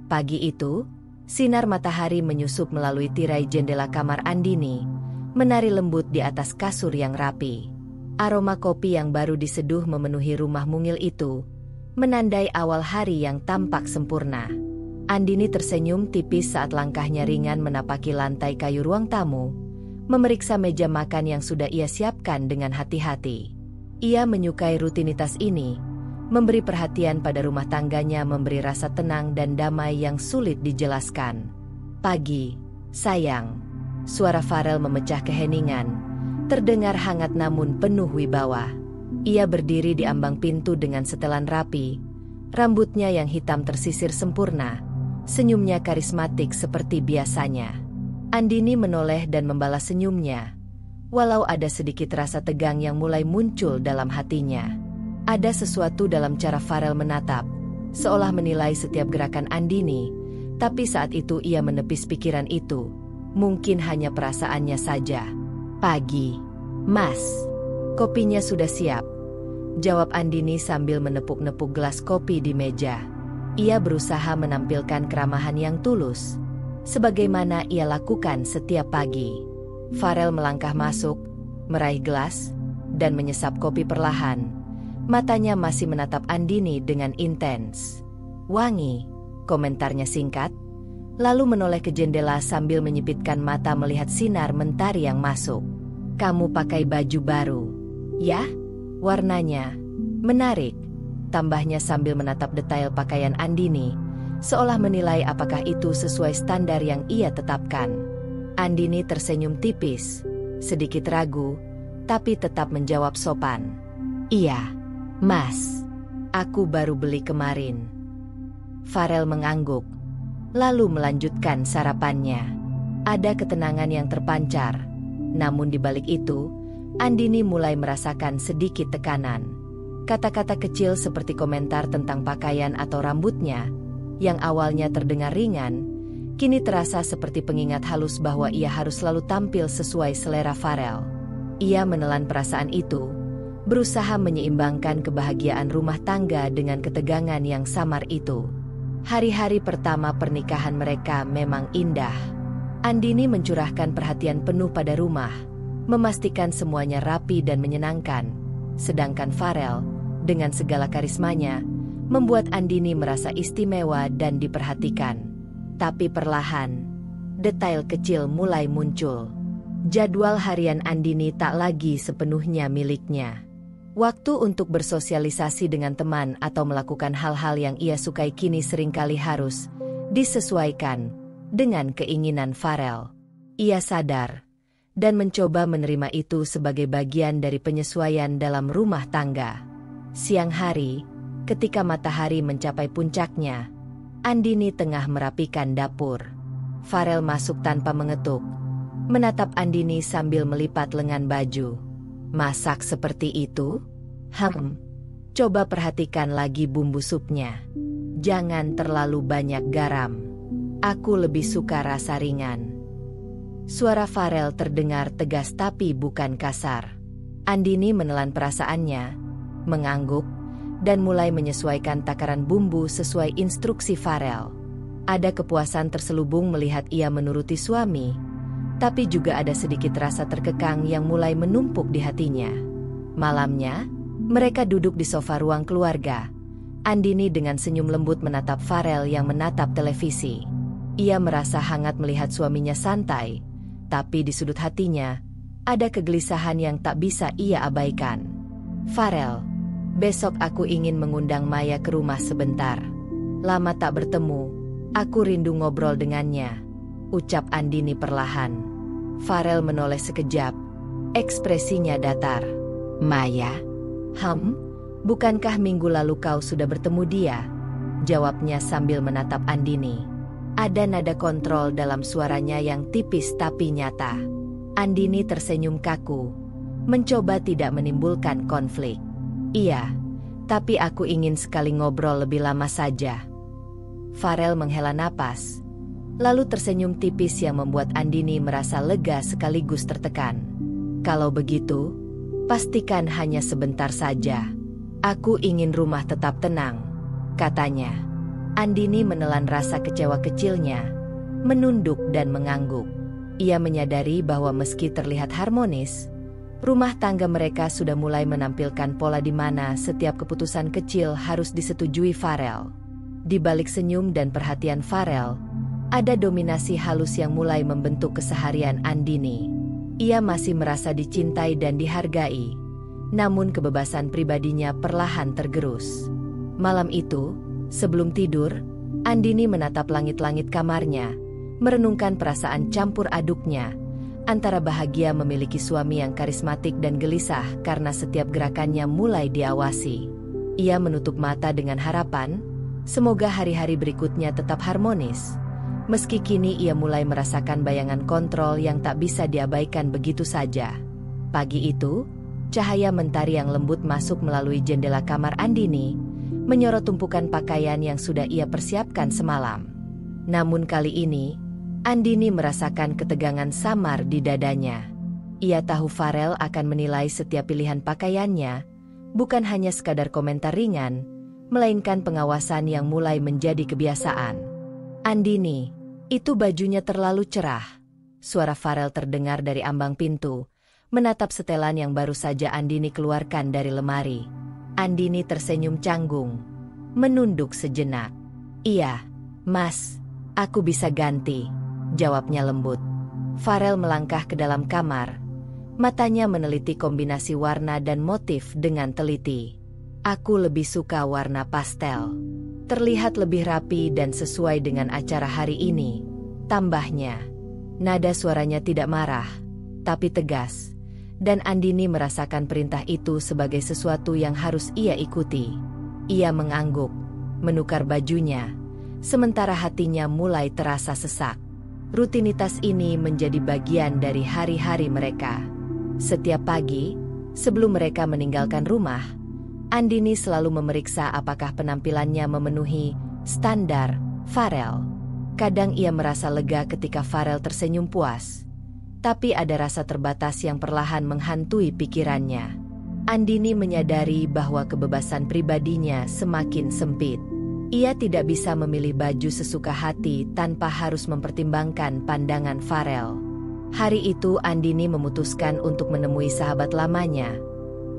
Pagi itu, sinar matahari menyusup melalui tirai jendela kamar Andini, menari lembut di atas kasur yang rapi. Aroma kopi yang baru diseduh memenuhi rumah mungil itu, menandai awal hari yang tampak sempurna. Andini tersenyum tipis saat langkahnya ringan menapaki lantai kayu ruang tamu, memeriksa meja makan yang sudah ia siapkan dengan hati-hati. Ia menyukai rutinitas ini, memberi perhatian pada rumah tangganya, memberi rasa tenang dan damai yang sulit dijelaskan. Pagi, sayang. Suara Farel memecah keheningan, terdengar hangat namun penuh wibawa. Ia berdiri di ambang pintu dengan setelan rapi, rambutnya yang hitam tersisir sempurna, senyumnya karismatik seperti biasanya. Andini menoleh dan membalas senyumnya, walau ada sedikit rasa tegang yang mulai muncul dalam hatinya. Ada sesuatu dalam cara Farel menatap, seolah menilai setiap gerakan Andini, tapi saat itu ia menepis pikiran itu. Mungkin hanya perasaannya saja. Pagi, Mas. Kopinya sudah siap, jawab Andini sambil menepuk-nepuk gelas kopi di meja. Ia berusaha menampilkan keramahan yang tulus, sebagaimana ia lakukan setiap pagi. Farel melangkah masuk, meraih gelas, dan menyesap kopi perlahan. Matanya masih menatap Andini dengan intens. Wangi, komentarnya singkat, lalu menoleh ke jendela sambil menyipitkan mata melihat sinar mentari yang masuk. Kamu pakai baju baru, ya? Warnanya menarik, tambahnya sambil menatap detail pakaian Andini, seolah menilai apakah itu sesuai standar yang ia tetapkan. Andini tersenyum tipis, sedikit ragu, tapi tetap menjawab sopan. Iya, Mas. Aku baru beli kemarin. Farel mengangguk, lalu melanjutkan sarapannya. Ada ketenangan yang terpancar, namun di balik itu, Andini mulai merasakan sedikit tekanan. Kata-kata kecil seperti komentar tentang pakaian atau rambutnya, yang awalnya terdengar ringan, kini terasa seperti pengingat halus bahwa ia harus selalu tampil sesuai selera Farel. Ia menelan perasaan itu, berusaha menyeimbangkan kebahagiaan rumah tangga dengan ketegangan yang samar itu. Hari-hari pertama pernikahan mereka memang indah. Andini mencurahkan perhatian penuh pada rumah, memastikan semuanya rapi dan menyenangkan. Sedangkan Farel, dengan segala karismanya, membuat Andini merasa istimewa dan diperhatikan. Tapi perlahan, detail kecil mulai muncul. Jadwal harian Andini tak lagi sepenuhnya miliknya. Waktu untuk bersosialisasi dengan teman atau melakukan hal-hal yang ia sukai kini seringkali harus disesuaikan dengan keinginan Farel. Ia sadar dan mencoba menerima itu sebagai bagian dari penyesuaian dalam rumah tangga. Siang hari, ketika matahari mencapai puncaknya, Andini tengah merapikan dapur. Farel masuk tanpa mengetuk, menatap Andini sambil melipat lengan baju. Masak seperti itu? Coba perhatikan lagi bumbu supnya. Jangan terlalu banyak garam. Aku lebih suka rasa ringan. Suara Farel terdengar tegas tapi bukan kasar. Andini menelan perasaannya, mengangguk, dan mulai menyesuaikan takaran bumbu sesuai instruksi Farel. Ada kepuasan terselubung melihat ia menuruti suami, tapi juga ada sedikit rasa terkekang yang mulai menumpuk di hatinya. Malamnya, mereka duduk di sofa ruang keluarga. Andini dengan senyum lembut menatap Farel yang menatap televisi. Ia merasa hangat melihat suaminya santai, tapi di sudut hatinya, ada kegelisahan yang tak bisa ia abaikan. Farel, besok aku ingin mengundang Maya ke rumah sebentar. Lama tak bertemu, aku rindu ngobrol dengannya, ucap Andini perlahan. Farel menoleh sekejap, ekspresinya datar. Maya? Bukankah minggu lalu kau sudah bertemu dia? Jawabnya sambil menatap Andini. Ada nada kontrol dalam suaranya yang tipis tapi nyata. Andini tersenyum kaku, mencoba tidak menimbulkan konflik. Iya, tapi aku ingin sekali ngobrol lebih lama saja. Farel menghela napas, lalu tersenyum tipis yang membuat Andini merasa lega sekaligus tertekan. Kalau begitu, pastikan hanya sebentar saja. Aku ingin rumah tetap tenang, katanya. Andini menelan rasa kecewa kecilnya, menunduk dan mengangguk. Ia menyadari bahwa meski terlihat harmonis, rumah tangga mereka sudah mulai menampilkan pola di mana setiap keputusan kecil harus disetujui Farel. Di balik senyum dan perhatian Farel, ada dominasi halus yang mulai membentuk keseharian Andini. Ia masih merasa dicintai dan dihargai, namun kebebasan pribadinya perlahan tergerus. Malam itu, sebelum tidur, Andini menatap langit-langit kamarnya, merenungkan perasaan campur aduknya antara bahagia memiliki suami yang karismatik dan gelisah karena setiap gerakannya mulai diawasi. Ia menutup mata dengan harapan, semoga hari-hari berikutnya tetap harmonis. Meski kini ia mulai merasakan bayangan kontrol yang tak bisa diabaikan begitu saja. Pagi itu, cahaya mentari yang lembut masuk melalui jendela kamar Andini, menyorot tumpukan pakaian yang sudah ia persiapkan semalam. Namun kali ini, Andini merasakan ketegangan samar di dadanya. Ia tahu Farel akan menilai setiap pilihan pakaiannya, bukan hanya sekadar komentar ringan, melainkan pengawasan yang mulai menjadi kebiasaan. "Andini, itu bajunya terlalu cerah." Suara Farel terdengar dari ambang pintu, menatap setelan yang baru saja Andini keluarkan dari lemari. Andini tersenyum canggung, menunduk sejenak. "Iya, Mas, aku bisa ganti," jawabnya lembut. Farel melangkah ke dalam kamar, matanya meneliti kombinasi warna dan motif dengan teliti. "Aku lebih suka warna pastel. Terlihat lebih rapi dan sesuai dengan acara hari ini," tambahnya. Nada suaranya tidak marah, tapi tegas, dan Andini merasakan perintah itu sebagai sesuatu yang harus ia ikuti. Ia mengangguk, menukar bajunya, sementara hatinya mulai terasa sesak. Rutinitas ini menjadi bagian dari hari-hari mereka. Setiap pagi, sebelum mereka meninggalkan rumah, Andini selalu memeriksa apakah penampilannya memenuhi standar Farel. Kadang ia merasa lega ketika Farel tersenyum puas, tapi ada rasa terbatas yang perlahan menghantui pikirannya. Andini menyadari bahwa kebebasan pribadinya semakin sempit. Ia tidak bisa memilih baju sesuka hati tanpa harus mempertimbangkan pandangan Farel. Hari itu Andini memutuskan untuk menemui sahabat lamanya,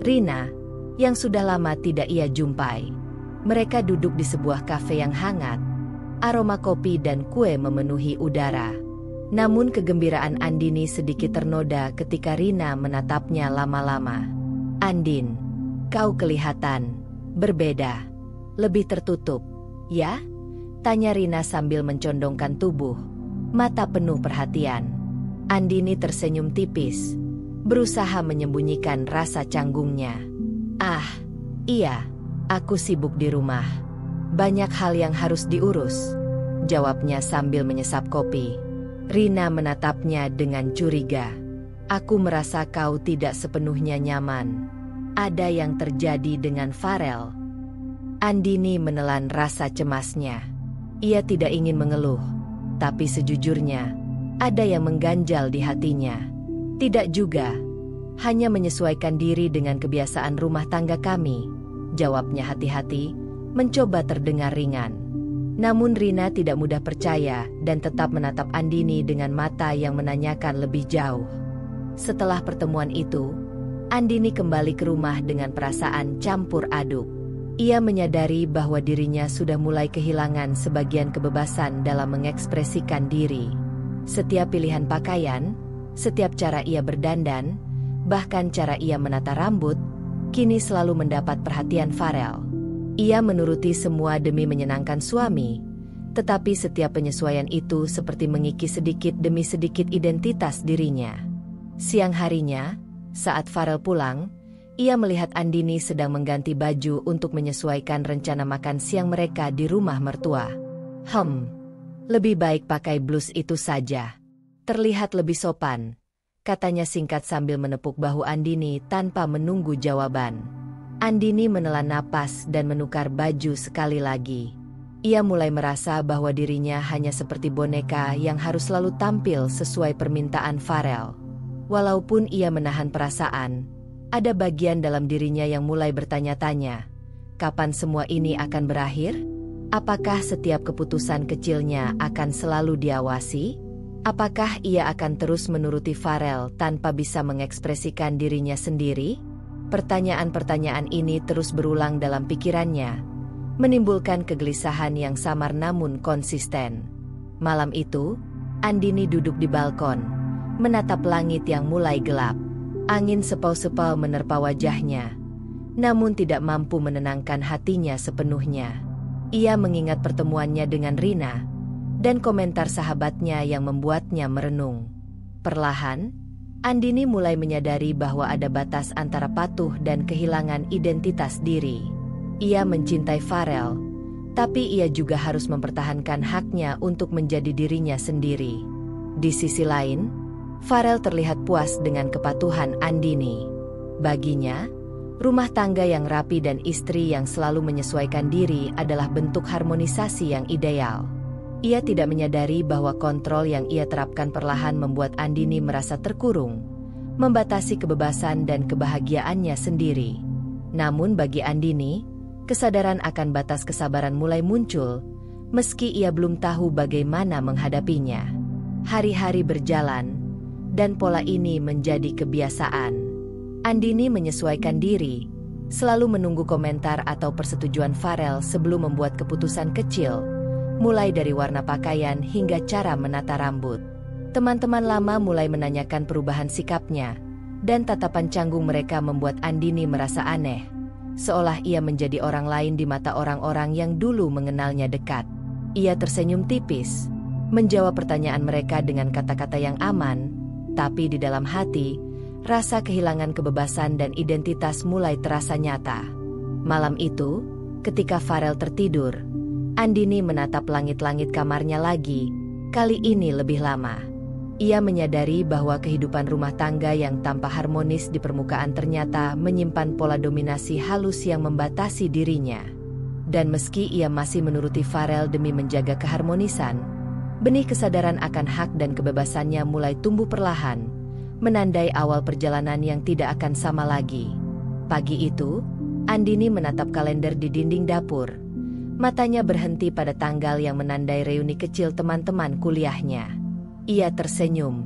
Rina, yang sudah lama tidak ia jumpai. Mereka duduk di sebuah kafe yang hangat. Aroma kopi dan kue memenuhi udara. Namun kegembiraan Andini sedikit ternoda ketika Rina menatapnya lama-lama. "Andin, kau kelihatan berbeda, lebih tertutup, ya?" tanya Rina sambil mencondongkan tubuh, mata penuh perhatian. Andini tersenyum tipis, berusaha menyembunyikan rasa canggungnya. "Ah, iya, aku sibuk di rumah. Banyak hal yang harus diurus," jawabnya sambil menyesap kopi. Rina menatapnya dengan curiga. "Aku merasa kau tidak sepenuhnya nyaman. Ada yang terjadi dengan Farel?" Andini menelan rasa cemasnya. Ia tidak ingin mengeluh, tapi sejujurnya, ada yang mengganjal di hatinya. "Tidak juga, hanya menyesuaikan diri dengan kebiasaan rumah tangga kami," jawabnya hati-hati, mencoba terdengar ringan. Namun Rina tidak mudah percaya dan tetap menatap Andini dengan mata yang menanyakan lebih jauh. Setelah pertemuan itu, Andini kembali ke rumah dengan perasaan campur aduk. Ia menyadari bahwa dirinya sudah mulai kehilangan sebagian kebebasan dalam mengekspresikan diri. Setiap pilihan pakaian, setiap cara ia berdandan, bahkan cara ia menata rambut, kini selalu mendapat perhatian Farel. Ia menuruti semua demi menyenangkan suami, tetapi setiap penyesuaian itu seperti mengikis sedikit demi sedikit identitas dirinya. Siang harinya, saat Farel pulang, ia melihat Andini sedang mengganti baju untuk menyesuaikan rencana makan siang mereka di rumah mertua. Lebih baik pakai blus itu saja. Terlihat lebih sopan," katanya singkat sambil menepuk bahu Andini tanpa menunggu jawaban. Andini menelan napas dan menukar baju sekali lagi. Ia mulai merasa bahwa dirinya hanya seperti boneka yang harus selalu tampil sesuai permintaan Farel. Walaupun ia menahan perasaan, ada bagian dalam dirinya yang mulai bertanya-tanya, kapan semua ini akan berakhir? Apakah setiap keputusan kecilnya akan selalu diawasi? Apakah ia akan terus menuruti Farel tanpa bisa mengekspresikan dirinya sendiri? Pertanyaan-pertanyaan ini terus berulang dalam pikirannya, menimbulkan kegelisahan yang samar namun konsisten. Malam itu, Andini duduk di balkon, menatap langit yang mulai gelap. Angin sepau-sepau menerpa wajahnya, namun tidak mampu menenangkan hatinya sepenuhnya. Ia mengingat pertemuannya dengan Rina, dan komentar sahabatnya yang membuatnya merenung. Perlahan, Andini mulai menyadari bahwa ada batas antara patuh dan kehilangan identitas diri. Ia mencintai Farel, tapi ia juga harus mempertahankan haknya untuk menjadi dirinya sendiri. Di sisi lain, Farel terlihat puas dengan kepatuhan Andini. Baginya, rumah tangga yang rapi dan istri yang selalu menyesuaikan diri adalah bentuk harmonisasi yang ideal. Ia tidak menyadari bahwa kontrol yang ia terapkan perlahan membuat Andini merasa terkurung, membatasi kebebasan dan kebahagiaannya sendiri. Namun bagi Andini, kesadaran akan batas kesabaran mulai muncul, meski ia belum tahu bagaimana menghadapinya. Hari-hari berjalan, dan pola ini menjadi kebiasaan. Andini menyesuaikan diri, selalu menunggu komentar atau persetujuan Farel sebelum membuat keputusan kecil, mulai dari warna pakaian hingga cara menata rambut. Teman-teman lama mulai menanyakan perubahan sikapnya, dan tatapan canggung mereka membuat Andini merasa aneh, seolah ia menjadi orang lain di mata orang-orang yang dulu mengenalnya dekat. Ia tersenyum tipis, menjawab pertanyaan mereka dengan kata-kata yang aman, tapi di dalam hati, rasa kehilangan kebebasan dan identitas mulai terasa nyata. Malam itu, ketika Farel tertidur, Andini menatap langit-langit kamarnya lagi, kali ini lebih lama. Ia menyadari bahwa kehidupan rumah tangga yang tanpa harmonis di permukaan ternyata menyimpan pola dominasi halus yang membatasi dirinya. Dan meski ia masih menuruti Farel demi menjaga keharmonisan, benih kesadaran akan hak dan kebebasannya mulai tumbuh perlahan, menandai awal perjalanan yang tidak akan sama lagi. Pagi itu, Andini menatap kalender di dinding dapur. Matanya berhenti pada tanggal yang menandai reuni kecil teman-teman kuliahnya. Ia tersenyum,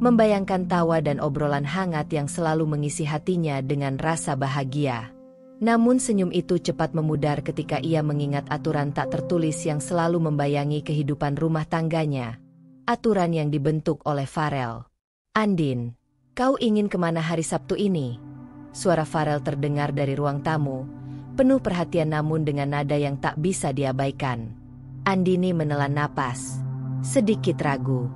membayangkan tawa dan obrolan hangat yang selalu mengisi hatinya dengan rasa bahagia. Namun senyum itu cepat memudar ketika ia mengingat aturan tak tertulis yang selalu membayangi kehidupan rumah tangganya. Aturan yang dibentuk oleh Farel. "Andin, kau ingin kemana hari Sabtu ini?" Suara Farel terdengar dari ruang tamu, penuh perhatian namun dengan nada yang tak bisa diabaikan. Andini menelan napas, sedikit ragu.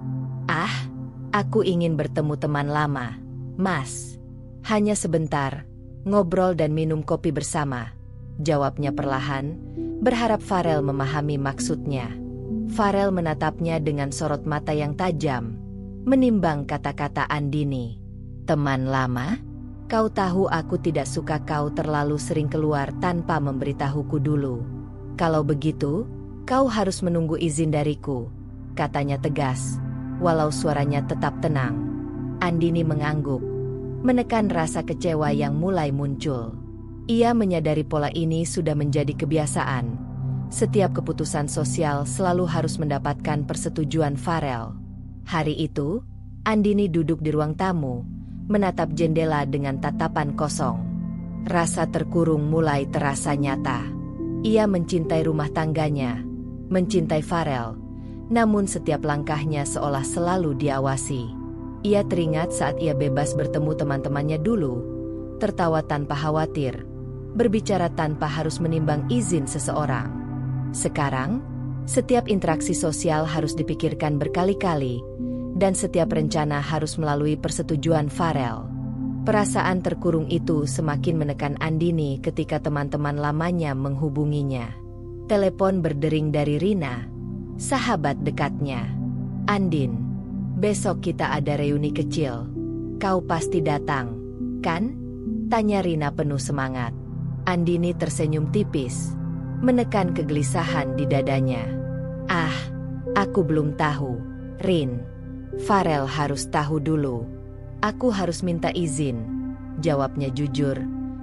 "Ah, aku ingin bertemu teman lama, Mas. Hanya sebentar. Ngobrol dan minum kopi bersama," jawabnya perlahan, berharap Farel memahami maksudnya. Farel menatapnya dengan sorot mata yang tajam, menimbang kata-kata Andini. "Teman lama? Kau tahu aku tidak suka kau terlalu sering keluar tanpa memberitahuku dulu. Kalau begitu, kau harus menunggu izin dariku," katanya tegas, walau suaranya tetap tenang. Andini mengangguk, menekan rasa kecewa yang mulai muncul. Ia menyadari pola ini sudah menjadi kebiasaan. Setiap keputusan sosial selalu harus mendapatkan persetujuan Farel. Hari itu, Andini duduk di ruang tamu, menatap jendela dengan tatapan kosong. Rasa terkurung mulai terasa nyata. Ia mencintai rumah tangganya, mencintai Farel, namun setiap langkahnya seolah selalu diawasi. Ia teringat saat ia bebas bertemu teman-temannya dulu, tertawa tanpa khawatir, berbicara tanpa harus menimbang izin seseorang. Sekarang, setiap interaksi sosial harus dipikirkan berkali-kali, dan setiap rencana harus melalui persetujuan Farel. Perasaan terkurung itu semakin menekan Andini ketika teman-teman lamanya menghubunginya. Telepon berdering dari Rina, sahabat dekatnya. "Andin, besok kita ada reuni kecil. Kau pasti datang, kan?" tanya Rina penuh semangat. Andini tersenyum tipis, menekan kegelisahan di dadanya. "Ah, aku belum tahu, Rin. Farel harus tahu dulu. Aku harus minta izin," jawabnya jujur,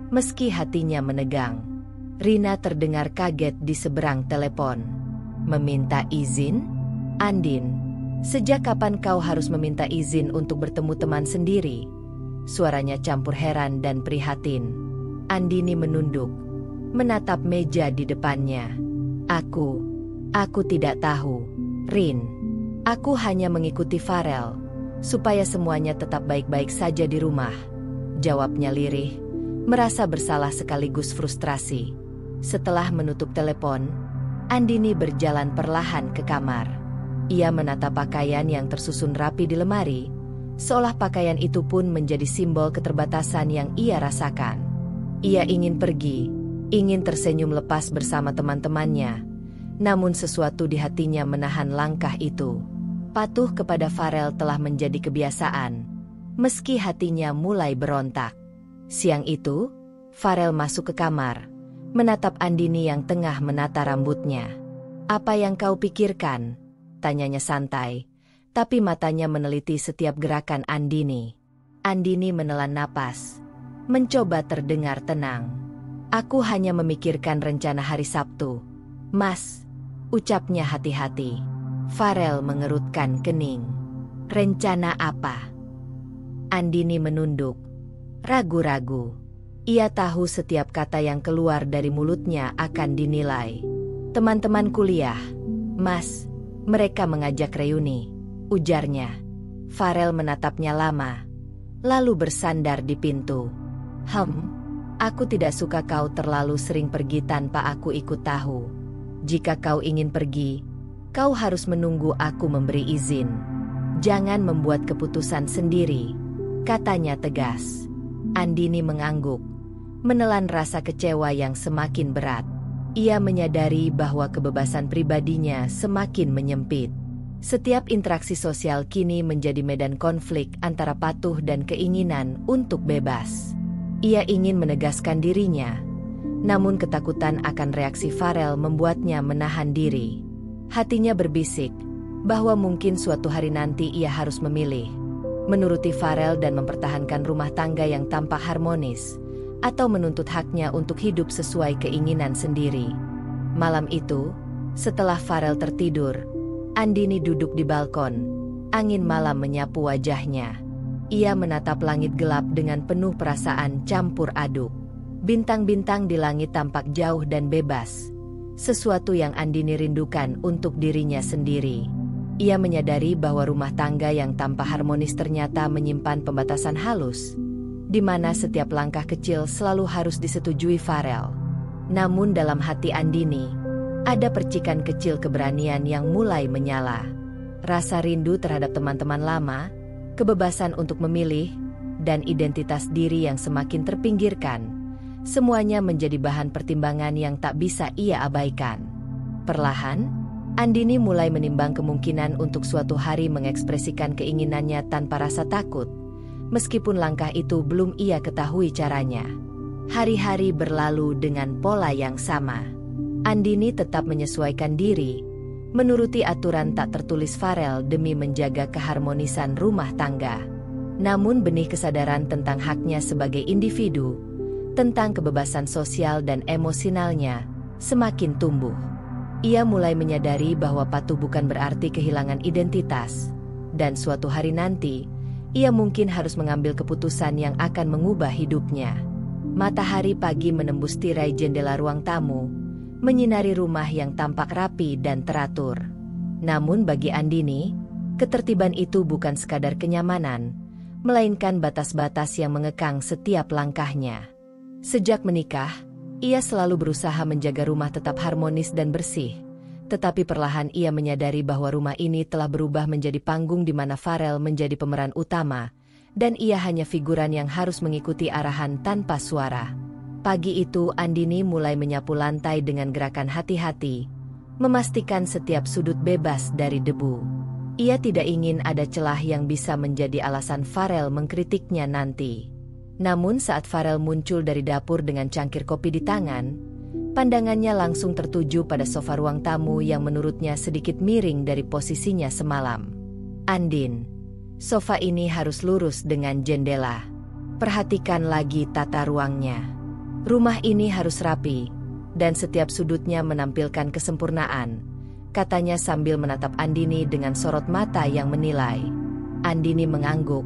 meski hatinya menegang. Rina terdengar kaget di seberang telepon. Meminta izin? Andin, sejak kapan kau harus meminta izin untuk bertemu teman sendiri? Suaranya campur heran dan prihatin. Andini menunduk, menatap meja di depannya. Aku tidak tahu, Rin. Aku hanya mengikuti Farel, supaya semuanya tetap baik-baik saja di rumah. Jawabnya lirih, merasa bersalah sekaligus frustrasi. Setelah menutup telepon, Andini berjalan perlahan ke kamar. Ia menatap pakaian yang tersusun rapi di lemari, seolah pakaian itu pun menjadi simbol keterbatasan yang ia rasakan. Ia ingin pergi, ingin tersenyum lepas bersama teman-temannya, namun sesuatu di hatinya menahan langkah itu. Patuh kepada Farel telah menjadi kebiasaan, meski hatinya mulai berontak. Siang itu, Farel masuk ke kamar, menatap Andini yang tengah menata rambutnya. "Apa yang kau pikirkan?" tanyanya santai, tapi matanya meneliti setiap gerakan Andini. Andini menelan napas, mencoba terdengar tenang. "Aku hanya memikirkan rencana hari Sabtu, Mas," ucapnya hati-hati. Farel mengerutkan kening. "Rencana apa?" Andini menunduk, ragu-ragu. Ia tahu setiap kata yang keluar dari mulutnya akan dinilai. "Teman-teman kuliah, Mas, mereka mengajak reuni," ujarnya. Farel menatapnya lama, lalu bersandar di pintu. Aku tidak suka kau terlalu sering pergi tanpa aku ikut tahu. Jika kau ingin pergi, kau harus menunggu aku memberi izin. Jangan membuat keputusan sendiri," katanya tegas. Andini mengangguk, menelan rasa kecewa yang semakin berat. Ia menyadari bahwa kebebasan pribadinya semakin menyempit. Setiap interaksi sosial kini menjadi medan konflik antara patuh dan keinginan untuk bebas. Ia ingin menegaskan dirinya, namun ketakutan akan reaksi Farel membuatnya menahan diri. Hatinya berbisik bahwa mungkin suatu hari nanti ia harus memilih, menuruti Farel dan mempertahankan rumah tangga yang tampak harmonis, atau menuntut haknya untuk hidup sesuai keinginan sendiri. Malam itu, setelah Farel tertidur, Andini duduk di balkon. Angin malam menyapu wajahnya. Ia menatap langit gelap dengan penuh perasaan campur aduk. Bintang-bintang di langit tampak jauh dan bebas, sesuatu yang Andini rindukan untuk dirinya sendiri. Ia menyadari bahwa rumah tangga yang tampak harmonis ternyata menyimpan pembatasan halus, di mana setiap langkah kecil selalu harus disetujui Farel. Namun dalam hati Andini, ada percikan kecil keberanian yang mulai menyala. Rasa rindu terhadap teman-teman lama, kebebasan untuk memilih, dan identitas diri yang semakin terpinggirkan. Semuanya menjadi bahan pertimbangan yang tak bisa ia abaikan. Perlahan, Andini mulai menimbang kemungkinan untuk suatu hari mengekspresikan keinginannya tanpa rasa takut, meskipun langkah itu belum ia ketahui caranya. Hari-hari berlalu dengan pola yang sama. Andini tetap menyesuaikan diri, menuruti aturan tak tertulis Farel demi menjaga keharmonisan rumah tangga. Namun benih kesadaran tentang haknya sebagai individu, tentang kebebasan sosial dan emosionalnya, semakin tumbuh. Ia mulai menyadari bahwa patuh bukan berarti kehilangan identitas, dan suatu hari nanti, ia mungkin harus mengambil keputusan yang akan mengubah hidupnya. Matahari pagi menembus tirai jendela ruang tamu, menyinari rumah yang tampak rapi dan teratur. Namun bagi Andini, ketertiban itu bukan sekadar kenyamanan, melainkan batas-batas yang mengekang setiap langkahnya. Sejak menikah, ia selalu berusaha menjaga rumah tetap harmonis dan bersih, tetapi perlahan ia menyadari bahwa rumah ini telah berubah menjadi panggung di mana Farel menjadi pemeran utama, dan ia hanya figuran yang harus mengikuti arahan tanpa suara. Pagi itu Andini mulai menyapu lantai dengan gerakan hati-hati, memastikan setiap sudut bebas dari debu. Ia tidak ingin ada celah yang bisa menjadi alasan Farel mengkritiknya nanti. Namun saat Farel muncul dari dapur dengan cangkir kopi di tangan, pandangannya langsung tertuju pada sofa ruang tamu yang menurutnya sedikit miring dari posisinya semalam. "Andin, sofa ini harus lurus dengan jendela. Perhatikan lagi tata ruangnya. Rumah ini harus rapi, dan setiap sudutnya menampilkan kesempurnaan, katanya sambil menatap Andini dengan sorot mata yang menilai. Andini mengangguk,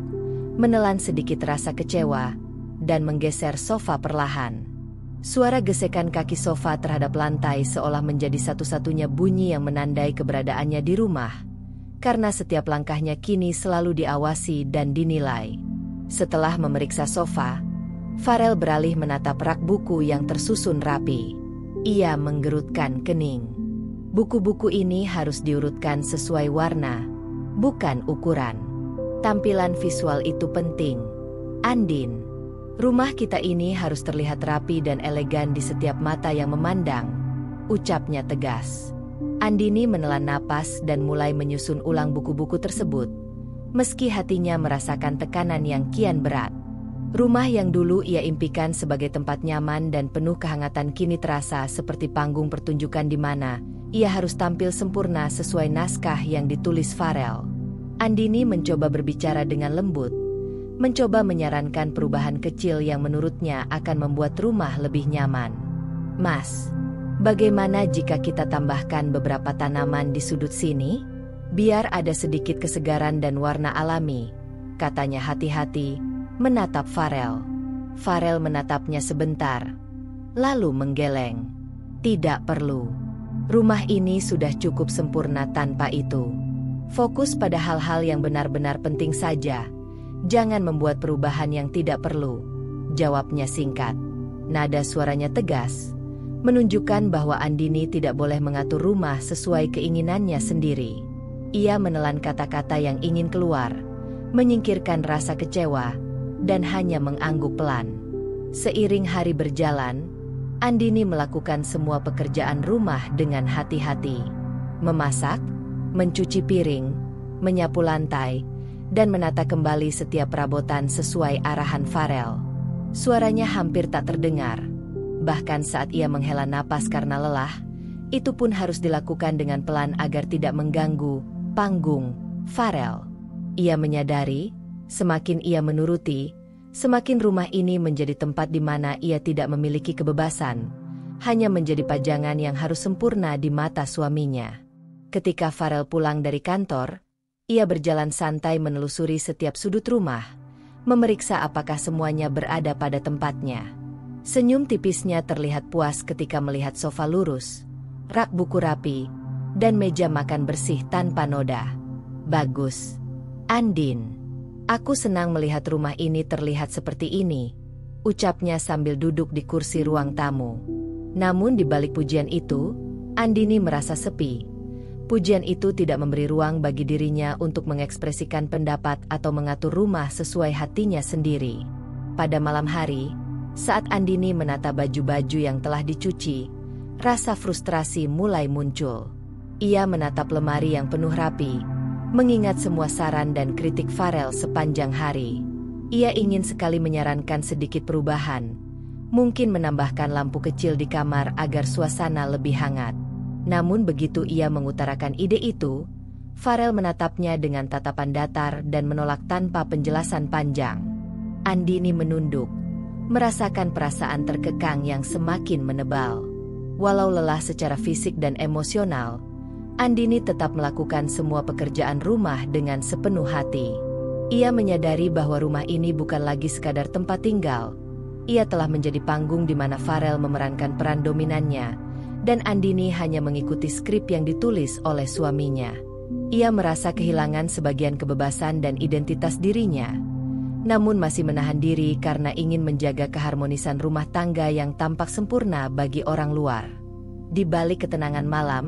menelan sedikit rasa kecewa, dan menggeser sofa perlahan. Suara gesekan kaki sofa terhadap lantai seolah menjadi satu-satunya bunyi yang menandai keberadaannya di rumah, karena setiap langkahnya kini selalu diawasi dan dinilai. Setelah memeriksa sofa, Farel beralih menatap rak buku yang tersusun rapi. Ia menggerutkan kening. Buku-buku ini harus diurutkan sesuai warna, bukan ukuran. Tampilan visual itu penting. Andin, rumah kita ini harus terlihat rapi dan elegan di setiap mata yang memandang, ucapnya tegas. Andini menelan napas dan mulai menyusun ulang buku-buku tersebut, meski hatinya merasakan tekanan yang kian berat. Rumah yang dulu ia impikan sebagai tempat nyaman dan penuh kehangatan kini terasa seperti panggung pertunjukan di mana ia harus tampil sempurna sesuai naskah yang ditulis Farel. Andini mencoba berbicara dengan lembut, mencoba menyarankan perubahan kecil yang menurutnya akan membuat rumah lebih nyaman. "Mas, bagaimana jika kita tambahkan beberapa tanaman di sudut sini? Biar ada sedikit kesegaran dan warna alami," katanya hati-hati, menatap Farel. Farel menatapnya sebentar, lalu menggeleng. "Tidak perlu. Rumah ini sudah cukup sempurna tanpa itu. Fokus pada hal-hal yang benar-benar penting saja. Jangan membuat perubahan yang tidak perlu," jawabnya singkat. Nada suaranya tegas, menunjukkan bahwa Andini tidak boleh mengatur rumah sesuai keinginannya sendiri. Ia menelan kata-kata yang ingin keluar, menyingkirkan rasa kecewa, dan hanya mengangguk pelan. Seiring hari berjalan, Andini melakukan semua pekerjaan rumah dengan hati-hati. Memasak, mencuci piring, menyapu lantai, dan menata kembali setiap perabotan sesuai arahan Farel. Suaranya hampir tak terdengar. Bahkan saat ia menghela napas karena lelah, itu pun harus dilakukan dengan pelan agar tidak mengganggu panggung Farel. Ia menyadari, semakin ia menuruti, semakin rumah ini menjadi tempat di mana ia tidak memiliki kebebasan, hanya menjadi pajangan yang harus sempurna di mata suaminya. Ketika Farel pulang dari kantor, ia berjalan santai menelusuri setiap sudut rumah, memeriksa apakah semuanya berada pada tempatnya. Senyum tipisnya terlihat puas ketika melihat sofa lurus, rak buku rapi, dan meja makan bersih tanpa noda. "Bagus, Andin. Aku senang melihat rumah ini terlihat seperti ini," ucapnya sambil duduk di kursi ruang tamu. Namun di balik pujian itu, Andini merasa sepi. Pujian itu tidak memberi ruang bagi dirinya untuk mengekspresikan pendapat atau mengatur rumah sesuai hatinya sendiri. Pada malam hari, saat Andini menata baju-baju yang telah dicuci, rasa frustrasi mulai muncul. Ia menatap lemari yang penuh rapi, mengingat semua saran dan kritik Farel sepanjang hari. Ia ingin sekali menyarankan sedikit perubahan, mungkin menambahkan lampu kecil di kamar agar suasana lebih hangat. Namun begitu ia mengutarakan ide itu, Farel menatapnya dengan tatapan datar dan menolak tanpa penjelasan panjang. Andini menunduk, merasakan perasaan terkekang yang semakin menebal. Walau lelah secara fisik dan emosional, Andini tetap melakukan semua pekerjaan rumah dengan sepenuh hati. Ia menyadari bahwa rumah ini bukan lagi sekadar tempat tinggal. Ia telah menjadi panggung di mana Farel memerankan peran dominannya, dan Andini hanya mengikuti skrip yang ditulis oleh suaminya. Ia merasa kehilangan sebagian kebebasan dan identitas dirinya, namun masih menahan diri karena ingin menjaga keharmonisan rumah tangga yang tampak sempurna bagi orang luar. Di balik ketenangan malam,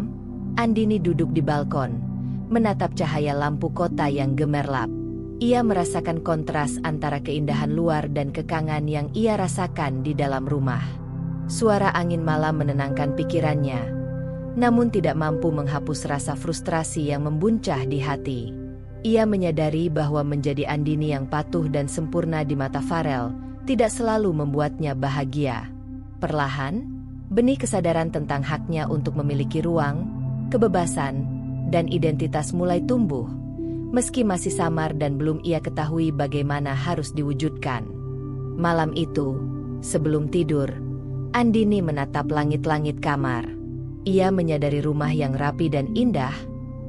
Andini duduk di balkon, menatap cahaya lampu kota yang gemerlap. Ia merasakan kontras antara keindahan luar dan kekangan yang ia rasakan di dalam rumah. Suara angin malam menenangkan pikirannya, namun tidak mampu menghapus rasa frustrasi yang membuncah di hati. Ia menyadari bahwa menjadi Andini yang patuh dan sempurna di mata Farel tidak selalu membuatnya bahagia. Perlahan, benih kesadaran tentang haknya untuk memiliki ruang, kebebasan, dan identitas mulai tumbuh, meski masih samar dan belum ia ketahui bagaimana harus diwujudkan. Malam itu, sebelum tidur, Andini menatap langit-langit kamar. Ia menyadari rumah yang rapi dan indah,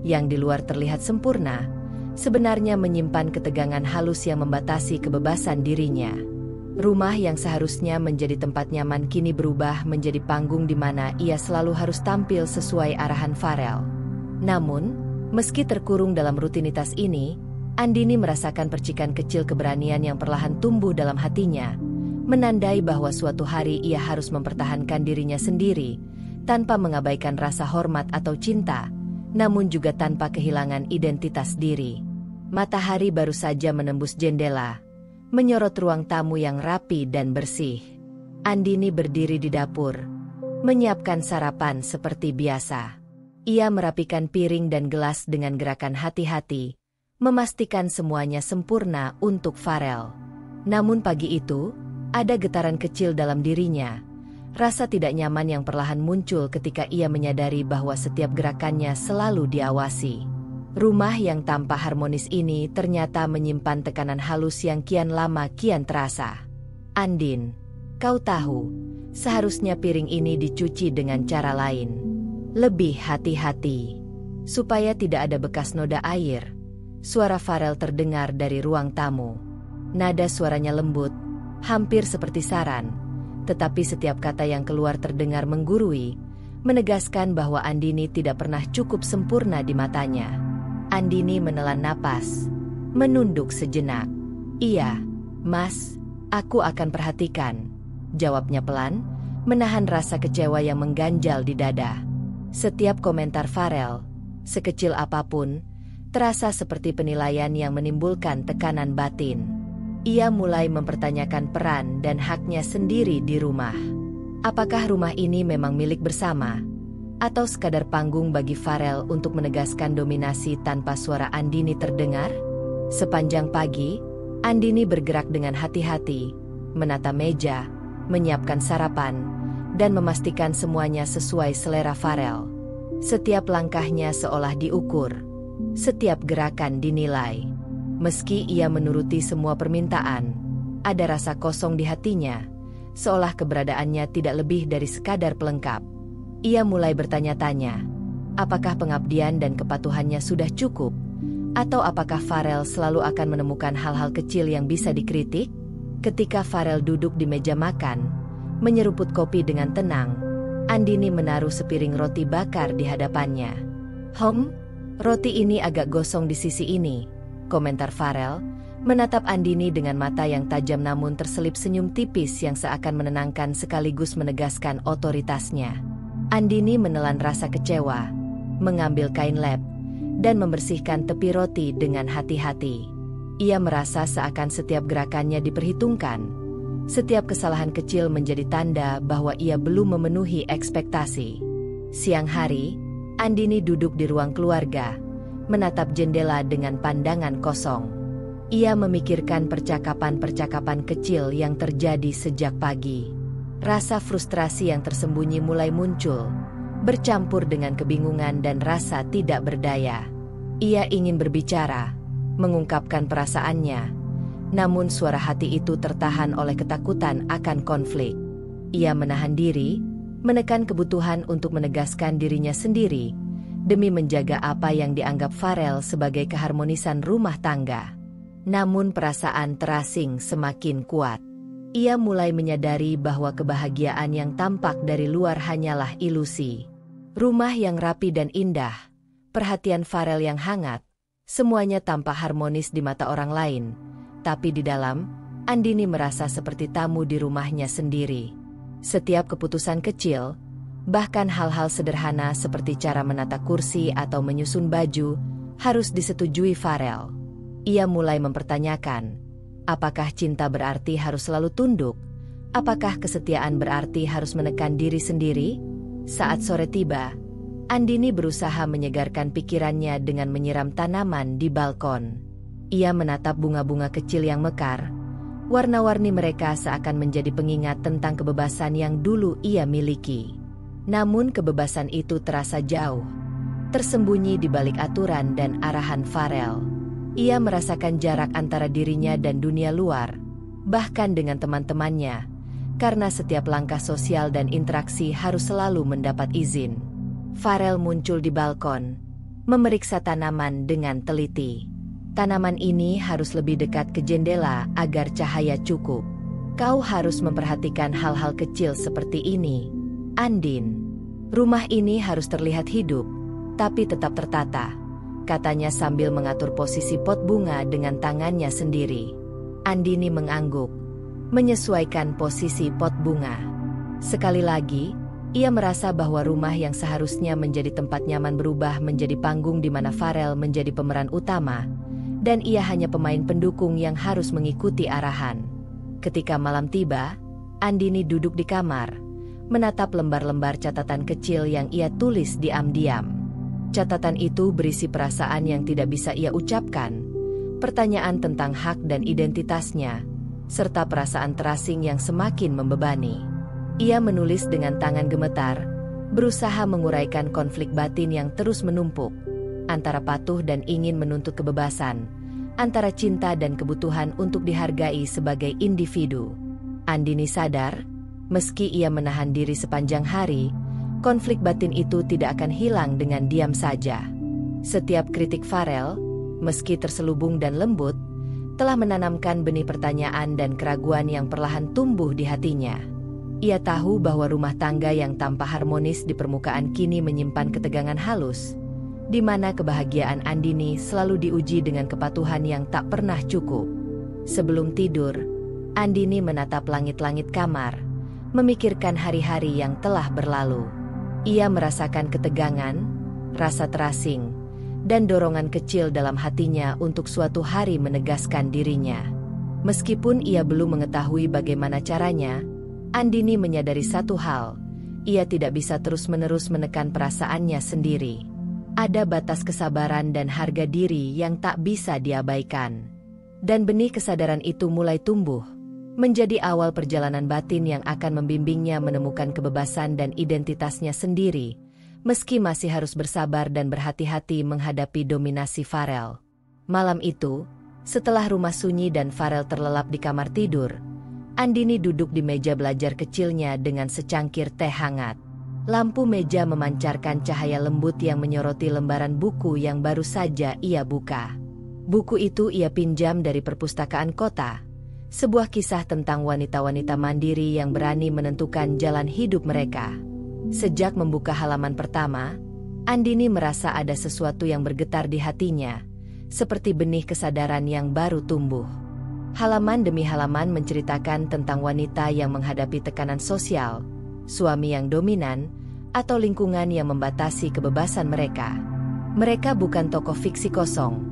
yang di luar terlihat sempurna, sebenarnya menyimpan ketegangan halus yang membatasi kebebasan dirinya. Rumah yang seharusnya menjadi tempat nyaman kini berubah menjadi panggung di mana ia selalu harus tampil sesuai arahan Farel. Namun, meski terkurung dalam rutinitas ini, Andini merasakan percikan kecil keberanian yang perlahan tumbuh dalam hatinya, menandai bahwa suatu hari ia harus mempertahankan dirinya sendiri, tanpa mengabaikan rasa hormat atau cinta, namun juga tanpa kehilangan identitas diri. Matahari baru saja menembus jendela, menyorot ruang tamu yang rapi dan bersih. Andini berdiri di dapur, menyiapkan sarapan seperti biasa. Ia merapikan piring dan gelas dengan gerakan hati-hati, memastikan semuanya sempurna untuk Farel. Namun pagi itu, ada getaran kecil dalam dirinya. Rasa tidak nyaman yang perlahan muncul ketika ia menyadari bahwa setiap gerakannya selalu diawasi. Rumah yang tampak harmonis ini ternyata menyimpan tekanan halus yang kian lama kian terasa. Andin, kau tahu, seharusnya piring ini dicuci dengan cara lain. Lebih hati-hati, supaya tidak ada bekas noda air. Suara Farel terdengar dari ruang tamu. Nada suaranya lembut, hampir seperti saran, tetapi setiap kata yang keluar terdengar menggurui, menegaskan bahwa Andini tidak pernah cukup sempurna di matanya. Andini menelan napas, menunduk sejenak. "Iya, Mas, aku akan perhatikan," jawabnya pelan, menahan rasa kecewa yang mengganjal di dada. Setiap komentar Farel, sekecil apapun, terasa seperti penilaian yang menimbulkan tekanan batin. Ia mulai mempertanyakan peran dan haknya sendiri di rumah. Apakah rumah ini memang milik bersama? Atau sekadar panggung bagi Farel untuk menegaskan dominasi tanpa suara Andini terdengar? Sepanjang pagi, Andini bergerak dengan hati-hati, menata meja, menyiapkan sarapan, dan memastikan semuanya sesuai selera Farel. Setiap langkahnya seolah diukur, setiap gerakan dinilai. Meski ia menuruti semua permintaan, ada rasa kosong di hatinya, seolah keberadaannya tidak lebih dari sekadar pelengkap. Ia mulai bertanya-tanya, apakah pengabdian dan kepatuhannya sudah cukup? Atau apakah Farel selalu akan menemukan hal-hal kecil yang bisa dikritik? Ketika Farel duduk di meja makan, menyeruput kopi dengan tenang, Andini menaruh sepiring roti bakar di hadapannya. Roti ini agak gosong di sisi ini," komentar Farel, menatap Andini dengan mata yang tajam namun terselip senyum tipis yang seakan menenangkan sekaligus menegaskan otoritasnya. Andini menelan rasa kecewa, mengambil kain lap, dan membersihkan tepi roti dengan hati-hati. Ia merasa seakan setiap gerakannya diperhitungkan. Setiap kesalahan kecil menjadi tanda bahwa ia belum memenuhi ekspektasi. Siang hari, Andini duduk di ruang keluarga, menatap jendela dengan pandangan kosong. Ia memikirkan percakapan-percakapan kecil yang terjadi sejak pagi. Rasa frustrasi yang tersembunyi mulai muncul, bercampur dengan kebingungan dan rasa tidak berdaya. Ia ingin berbicara, mengungkapkan perasaannya, namun suara hati itu tertahan oleh ketakutan akan konflik. Ia menahan diri, menekan kebutuhan untuk menegaskan dirinya sendiri, demi menjaga apa yang dianggap Farel sebagai keharmonisan rumah tangga. Namun perasaan terasing semakin kuat. Ia mulai menyadari bahwa kebahagiaan yang tampak dari luar hanyalah ilusi. Rumah yang rapi dan indah, perhatian Farel yang hangat, semuanya tampak harmonis di mata orang lain. Tapi di dalam, Andini merasa seperti tamu di rumahnya sendiri. Setiap keputusan kecil, bahkan hal-hal sederhana seperti cara menata kursi atau menyusun baju, harus disetujui Farel. Ia mulai mempertanyakan, apakah cinta berarti harus selalu tunduk? Apakah kesetiaan berarti harus menekan diri sendiri? Saat sore tiba, Andini berusaha menyegarkan pikirannya dengan menyiram tanaman di balkon. Ia menatap bunga-bunga kecil yang mekar. Warna-warni mereka seakan menjadi pengingat tentang kebebasan yang dulu ia miliki. Namun kebebasan itu terasa jauh, tersembunyi di balik aturan dan arahan Farel. Ia merasakan jarak antara dirinya dan dunia luar, bahkan dengan teman-temannya. karena setiap langkah sosial dan interaksi harus selalu mendapat izin. Farel muncul di balkon, memeriksa tanaman dengan teliti. Tanaman ini harus lebih dekat ke jendela agar cahaya cukup. Kau harus memperhatikan hal-hal kecil seperti ini, Andin. Rumah ini harus terlihat hidup, tapi tetap tertata, katanya sambil mengatur posisi pot bunga dengan tangannya sendiri. Andini mengangguk, menyesuaikan posisi pot bunga. Sekali lagi, ia merasa bahwa rumah yang seharusnya menjadi tempat nyaman berubah menjadi panggung di mana Farel menjadi pemeran utama, dan ia hanya pemain pendukung yang harus mengikuti arahan. Ketika malam tiba, Andini duduk di kamar, menatap lembar-lembar catatan kecil yang ia tulis diam-diam. Catatan itu berisi perasaan yang tidak bisa ia ucapkan, pertanyaan tentang hak dan identitasnya, serta perasaan terasing yang semakin membebani. Ia menulis dengan tangan gemetar, berusaha menguraikan konflik batin yang terus menumpuk, antara patuh dan ingin menuntut kebebasan, antara cinta dan kebutuhan untuk dihargai sebagai individu. Andini sadar, meski ia menahan diri sepanjang hari, konflik batin itu tidak akan hilang dengan diam saja. Setiap kritik Farel, meski terselubung dan lembut, telah menanamkan benih pertanyaan dan keraguan yang perlahan tumbuh di hatinya. Ia tahu bahwa rumah tangga yang tampak harmonis di permukaan kini menyimpan ketegangan halus, di mana kebahagiaan Andini selalu diuji dengan kepatuhan yang tak pernah cukup. Sebelum tidur, Andini menatap langit-langit kamar, memikirkan hari-hari yang telah berlalu. Ia merasakan ketegangan, rasa terasing, dan dorongan kecil dalam hatinya untuk suatu hari menegaskan dirinya. Meskipun ia belum mengetahui bagaimana caranya, Andini menyadari satu hal, ia tidak bisa terus-menerus menekan perasaannya sendiri. Ada batas kesabaran dan harga diri yang tak bisa diabaikan. Dan benih kesadaran itu mulai tumbuh, menjadi awal perjalanan batin yang akan membimbingnya menemukan kebebasan dan identitasnya sendiri, meski masih harus bersabar dan berhati-hati menghadapi dominasi Farel. Malam itu, setelah rumah sunyi dan Farel terlelap di kamar tidur, Andini duduk di meja belajar kecilnya dengan secangkir teh hangat. Lampu meja memancarkan cahaya lembut yang menyoroti lembaran buku yang baru saja ia buka. Buku itu ia pinjam dari perpustakaan kota, sebuah kisah tentang wanita-wanita mandiri yang berani menentukan jalan hidup mereka. Sejak membuka halaman pertama, Andini merasa ada sesuatu yang bergetar di hatinya, seperti benih kesadaran yang baru tumbuh. Halaman demi halaman menceritakan tentang wanita yang menghadapi tekanan sosial, suami yang dominan, atau lingkungan yang membatasi kebebasan mereka. Mereka bukan tokoh fiksi kosong.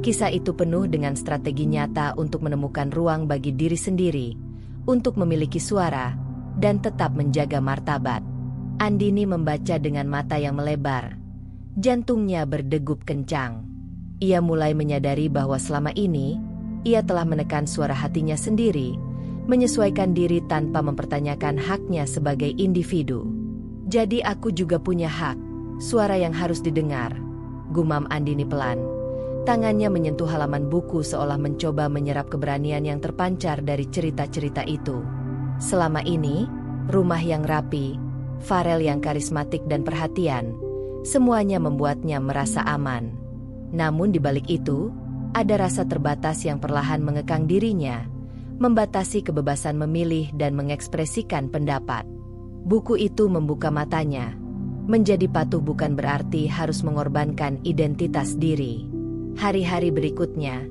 Kisah itu penuh dengan strategi nyata untuk menemukan ruang bagi diri sendiri, untuk memiliki suara, dan tetap menjaga martabat. Andini membaca dengan mata yang melebar. Jantungnya berdegup kencang. Ia mulai menyadari bahwa selama ini, ia telah menekan suara hatinya sendiri, menyesuaikan diri tanpa mempertanyakan haknya sebagai individu. Jadi aku juga punya hak, suara yang harus didengar, gumam Andini pelan. Tangannya menyentuh halaman buku seolah mencoba menyerap keberanian yang terpancar dari cerita-cerita itu. Selama ini, rumah yang rapi, Farel yang karismatik dan perhatian, semuanya membuatnya merasa aman. Namun di balik itu, ada rasa terbatas yang perlahan mengekang dirinya, membatasi kebebasan memilih dan mengekspresikan pendapat. Buku itu membuka matanya. Menjadi patuh bukan berarti harus mengorbankan identitas diri. Hari-hari berikutnya,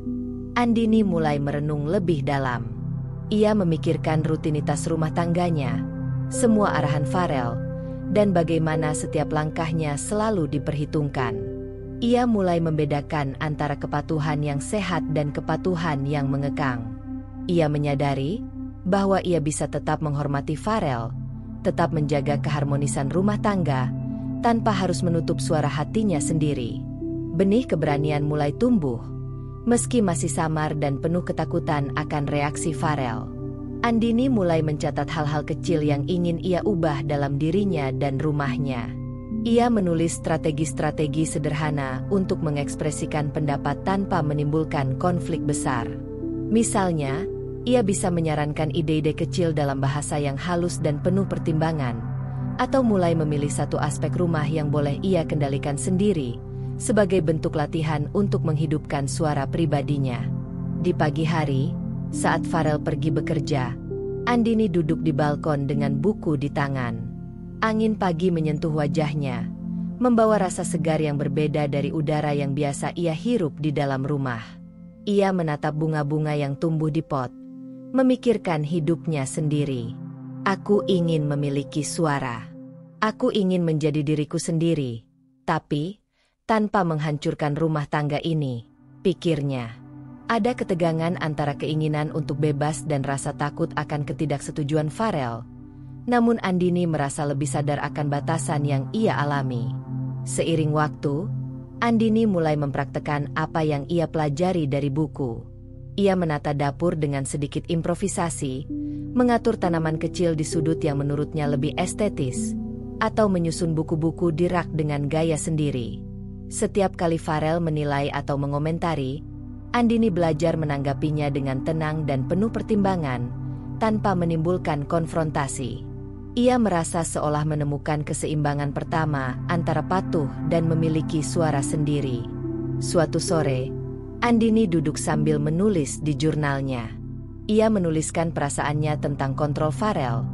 Andini mulai merenung lebih dalam. Ia memikirkan rutinitas rumah tangganya, semua arahan Farel, dan bagaimana setiap langkahnya selalu diperhitungkan. Ia mulai membedakan antara kepatuhan yang sehat dan kepatuhan yang mengekang. Ia menyadari bahwa ia bisa tetap menghormati Farel, tetap menjaga keharmonisan rumah tangga, tanpa harus menutup suara hatinya sendiri. Benih keberanian mulai tumbuh, meski masih samar dan penuh ketakutan akan reaksi Farel. Andini mulai mencatat hal-hal kecil yang ingin ia ubah dalam dirinya dan rumahnya. Ia menulis strategi-strategi sederhana untuk mengekspresikan pendapat tanpa menimbulkan konflik besar. Misalnya, Ia bisa menyarankan ide-ide kecil dalam bahasa yang halus dan penuh pertimbangan, atau mulai memilih satu aspek rumah yang boleh ia kendalikan sendiri, sebagai bentuk latihan untuk menghidupkan suara pribadinya. Di pagi hari, saat Farel pergi bekerja, Andini duduk di balkon dengan buku di tangan. Angin pagi menyentuh wajahnya, membawa rasa segar yang berbeda dari udara yang biasa ia hirup di dalam rumah. Ia menatap bunga-bunga yang tumbuh di pot, memikirkan hidupnya sendiri. Aku ingin memiliki suara. Aku ingin menjadi diriku sendiri, tapi tanpa menghancurkan rumah tangga ini, pikirnya. Ada ketegangan antara keinginan untuk bebas dan rasa takut akan ketidaksetujuan Farel. Namun Andini merasa lebih sadar akan batasan yang ia alami. Seiring waktu, Andini mulai mempraktekkan apa yang ia pelajari dari buku. Ia menata dapur dengan sedikit improvisasi, mengatur tanaman kecil di sudut yang menurutnya lebih estetis, atau menyusun buku-buku di rak dengan gaya sendiri. Setiap kali Farel menilai atau mengomentari, Andini belajar menanggapinya dengan tenang dan penuh pertimbangan, tanpa menimbulkan konfrontasi. Ia merasa seolah menemukan keseimbangan pertama antara patuh dan memiliki suara sendiri. Suatu sore, Andini duduk sambil menulis di jurnalnya. Ia menuliskan perasaannya tentang kontrol Farel,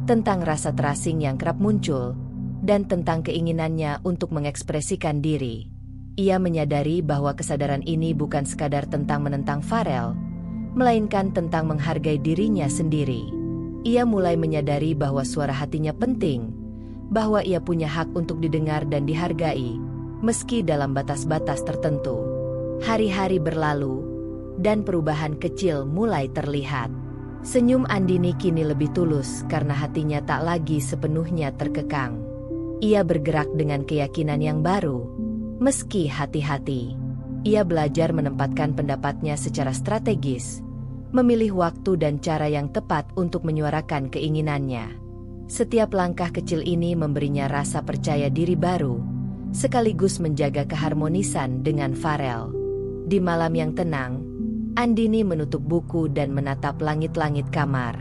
tentang rasa terasing yang kerap muncul, dan tentang keinginannya untuk mengekspresikan diri. Ia menyadari bahwa kesadaran ini bukan sekadar tentang menentang Farel, melainkan tentang menghargai dirinya sendiri. Ia mulai menyadari bahwa suara hatinya penting, bahwa ia punya hak untuk didengar dan dihargai, meski dalam batas-batas tertentu. Hari-hari berlalu, dan perubahan kecil mulai terlihat. Senyum Andini kini lebih tulus karena hatinya tak lagi sepenuhnya terkekang. Ia bergerak dengan keyakinan yang baru, meski hati-hati. Ia belajar menempatkan pendapatnya secara strategis, memilih waktu dan cara yang tepat untuk menyuarakan keinginannya. Setiap langkah kecil ini memberinya rasa percaya diri baru, sekaligus menjaga keharmonisan dengan Farel. Di malam yang tenang, Andini menutup buku dan menatap langit-langit kamar.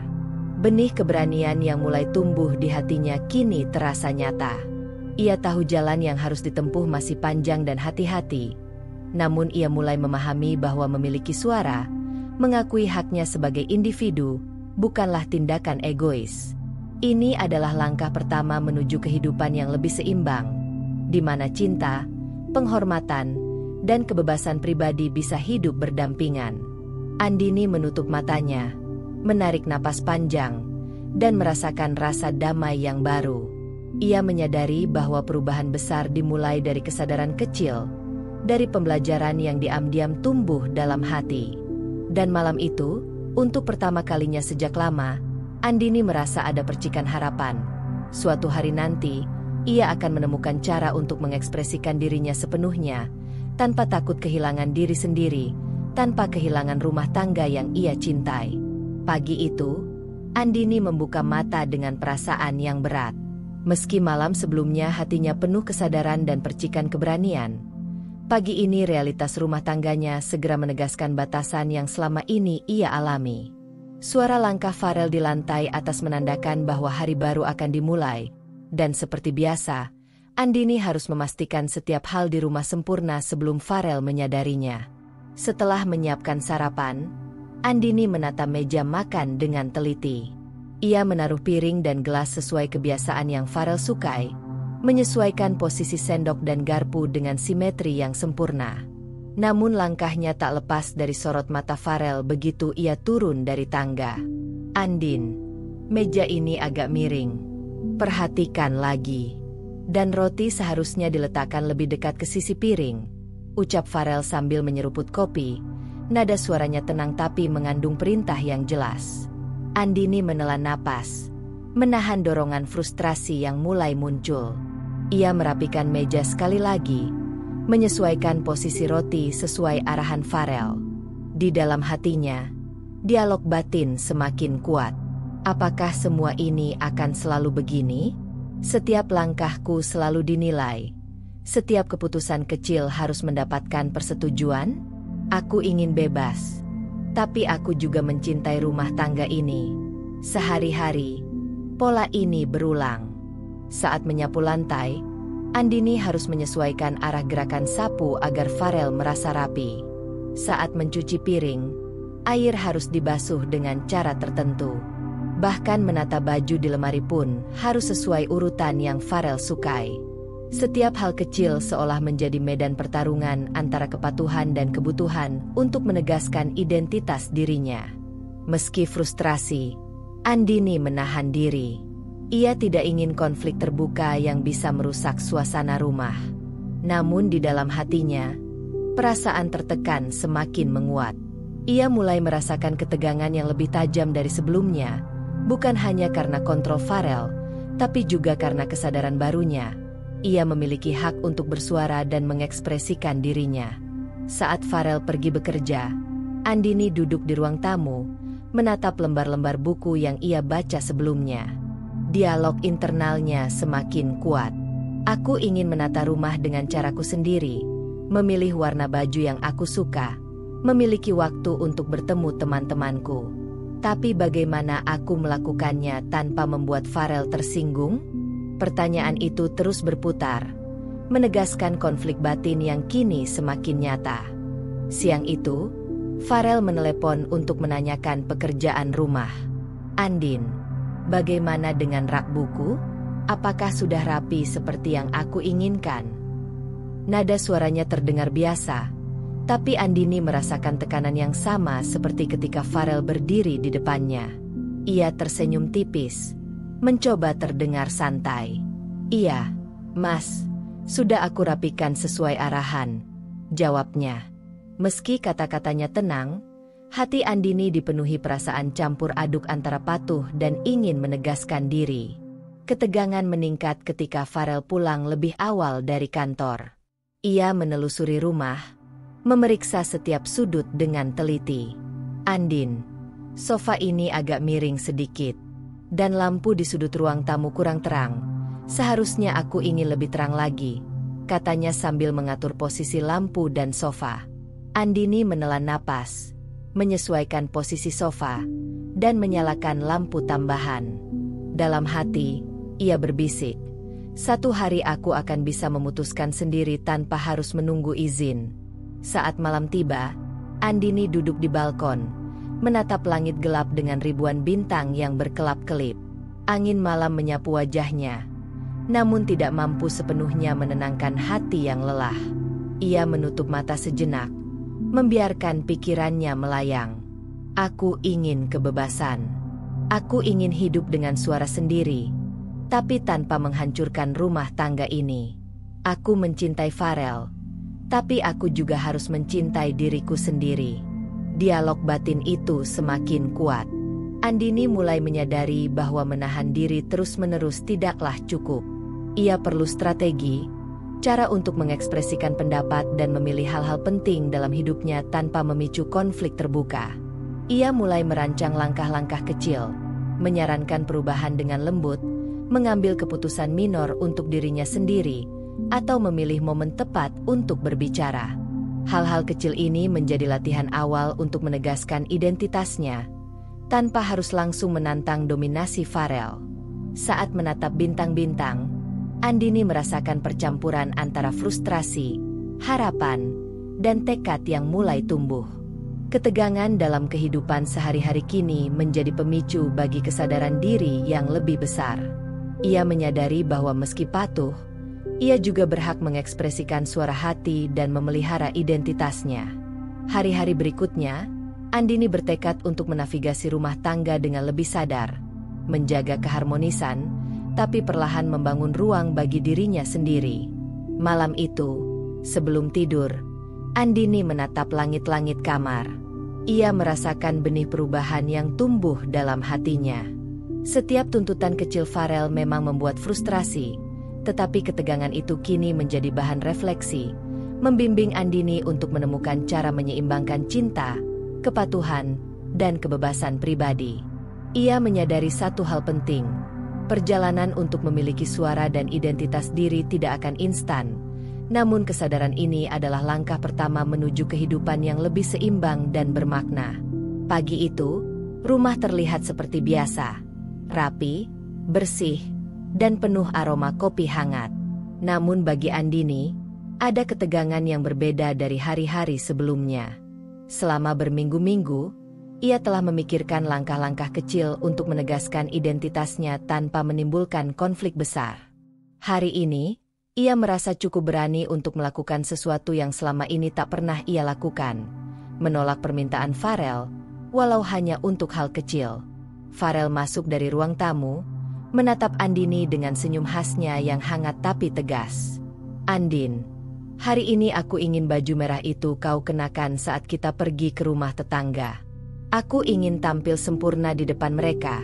Benih keberanian yang mulai tumbuh di hatinya kini terasa nyata. Ia tahu jalan yang harus ditempuh masih panjang dan hati-hati. Namun ia mulai memahami bahwa memiliki suara, mengakui haknya sebagai individu, bukanlah tindakan egois. Ini adalah langkah pertama menuju kehidupan yang lebih seimbang, di mana cinta, penghormatan, dan kebebasan pribadi bisa hidup berdampingan. Andini menutup matanya, menarik napas panjang, dan merasakan rasa damai yang baru. Ia menyadari bahwa perubahan besar dimulai dari kesadaran kecil, dari pembelajaran yang diam-diam tumbuh dalam hati. Dan malam itu, untuk pertama kalinya sejak lama, Andini merasa ada percikan harapan. Suatu hari nanti, ia akan menemukan cara untuk mengekspresikan dirinya sepenuhnya, tanpa takut kehilangan diri sendiri, tanpa kehilangan rumah tangga yang ia cintai. Pagi itu, Andini membuka mata dengan perasaan yang berat. Meski malam sebelumnya hatinya penuh kesadaran dan percikan keberanian, pagi ini realitas rumah tangganya segera menegaskan batasan yang selama ini ia alami. Suara langkah Farel di lantai atas menandakan bahwa hari baru akan dimulai, dan seperti biasa, Andini harus memastikan setiap hal di rumah sempurna sebelum Farel menyadarinya. Setelah menyiapkan sarapan, Andini menata meja makan dengan teliti. Ia menaruh piring dan gelas sesuai kebiasaan yang Farel sukai, menyesuaikan posisi sendok dan garpu dengan simetri yang sempurna. Namun langkahnya tak lepas dari sorot mata Farel begitu ia turun dari tangga. "Andin, meja ini agak miring. Perhatikan lagi. Dan roti seharusnya diletakkan lebih dekat ke sisi piring," ucap Farel sambil menyeruput kopi. Nada suaranya tenang tapi mengandung perintah yang jelas. Andini menelan napas, menahan dorongan frustrasi yang mulai muncul. Ia merapikan meja sekali lagi, menyesuaikan posisi roti sesuai arahan Farel. Di dalam hatinya, dialog batin semakin kuat. Apakah semua ini akan selalu begini? Setiap langkahku selalu dinilai. Setiap keputusan kecil harus mendapatkan persetujuan. Aku ingin bebas. Tapi aku juga mencintai rumah tangga ini. Sehari-hari, pola ini berulang. Saat menyapu lantai, Andini harus menyesuaikan arah gerakan sapu agar Farel merasa rapi. Saat mencuci piring, air harus dibasuh dengan cara tertentu. Bahkan menata baju di lemari pun harus sesuai urutan yang Farel sukai. Setiap hal kecil seolah menjadi medan pertarungan antara kepatuhan dan kebutuhan untuk menegaskan identitas dirinya. Meski frustrasi, Andini menahan diri. Ia tidak ingin konflik terbuka yang bisa merusak suasana rumah. Namun di dalam hatinya, perasaan tertekan semakin menguat. Ia mulai merasakan ketegangan yang lebih tajam dari sebelumnya, bukan hanya karena kontrol Farel, tapi juga karena kesadaran barunya. Ia memiliki hak untuk bersuara dan mengekspresikan dirinya. Saat Farel pergi bekerja, Andini duduk di ruang tamu, menatap lembar-lembar buku yang ia baca sebelumnya. Dialog internalnya semakin kuat. Aku ingin menata rumah dengan caraku sendiri, memilih warna baju yang aku suka, memiliki waktu untuk bertemu teman-temanku. Tapi bagaimana aku melakukannya tanpa membuat Farel tersinggung? Pertanyaan itu terus berputar, menegaskan konflik batin yang kini semakin nyata. Siang itu, Farel menelepon untuk menanyakan pekerjaan rumah. "Andin, bagaimana dengan rak buku? Apakah sudah rapi seperti yang aku inginkan?" Nada suaranya terdengar biasa, tapi Andini merasakan tekanan yang sama seperti ketika Farel berdiri di depannya. Ia tersenyum tipis, mencoba terdengar santai. "Iya, Mas, sudah aku rapikan sesuai arahan," jawabnya. Meski kata-katanya tenang, hati Andini dipenuhi perasaan campur aduk antara patuh dan ingin menegaskan diri. Ketegangan meningkat ketika Farel pulang lebih awal dari kantor. Ia menelusuri rumah, memeriksa setiap sudut dengan teliti. "Andin, sofa ini agak miring sedikit, dan lampu di sudut ruang tamu kurang terang. Seharusnya aku ingin lebih terang lagi," katanya sambil mengatur posisi lampu dan sofa. Andini menelan napas, menyesuaikan posisi sofa, dan menyalakan lampu tambahan. Dalam hati, ia berbisik, "Satu hari aku akan bisa memutuskan sendiri tanpa harus menunggu izin." Saat malam tiba, Andini duduk di balkon, menatap langit gelap dengan ribuan bintang yang berkelap-kelip. Angin malam menyapu wajahnya, namun tidak mampu sepenuhnya menenangkan hati yang lelah. Ia menutup mata sejenak, membiarkan pikirannya melayang. "Aku ingin kebebasan. Aku ingin hidup dengan suara sendiri, tapi tanpa menghancurkan rumah tangga ini. Aku mencintai Farel, tapi aku juga harus mencintai diriku sendiri." Dialog batin itu semakin kuat. Andini mulai menyadari bahwa menahan diri terus-menerus tidaklah cukup. Ia perlu strategi, cara untuk mengekspresikan pendapat dan memilih hal-hal penting dalam hidupnya tanpa memicu konflik terbuka. Ia mulai merancang langkah-langkah kecil, menyarankan perubahan dengan lembut, mengambil keputusan minor untuk dirinya sendiri, atau memilih momen tepat untuk berbicara. Hal-hal kecil ini menjadi latihan awal untuk menegaskan identitasnya, tanpa harus langsung menantang dominasi Farel. Saat menatap bintang-bintang, Andini merasakan percampuran antara frustrasi, harapan, dan tekad yang mulai tumbuh. Ketegangan dalam kehidupan sehari-hari kini menjadi pemicu bagi kesadaran diri yang lebih besar. Ia menyadari bahwa meski patuh, ia juga berhak mengekspresikan suara hati dan memelihara identitasnya. Hari-hari berikutnya, Andini bertekad untuk menavigasi rumah tangga dengan lebih sadar, menjaga keharmonisan, tapi perlahan membangun ruang bagi dirinya sendiri. Malam itu, sebelum tidur, Andini menatap langit-langit kamar. Ia merasakan benih perubahan yang tumbuh dalam hatinya. Setiap tuntutan kecil Farel memang membuat frustrasi, tetapi ketegangan itu kini menjadi bahan refleksi, membimbing Andini untuk menemukan cara menyeimbangkan cinta, kepatuhan, dan kebebasan pribadi. Ia menyadari satu hal penting: perjalanan untuk memiliki suara dan identitas diri tidak akan instan, namun kesadaran ini adalah langkah pertama menuju kehidupan yang lebih seimbang dan bermakna. Pagi itu, rumah terlihat seperti biasa, rapi, bersih, dan penuh aroma kopi hangat. Namun bagi Andini, ada ketegangan yang berbeda dari hari-hari sebelumnya. Selama berminggu-minggu, ia telah memikirkan langkah-langkah kecil untuk menegaskan identitasnya tanpa menimbulkan konflik besar. Hari ini, ia merasa cukup berani untuk melakukan sesuatu yang selama ini tak pernah ia lakukan. Menolak permintaan Farel, walau hanya untuk hal kecil. Farel masuk dari ruang tamu, menatap Andini dengan senyum khasnya yang hangat tapi tegas. "Andin, hari ini aku ingin baju merah itu kau kenakan saat kita pergi ke rumah tetangga. Aku ingin tampil sempurna di depan mereka,"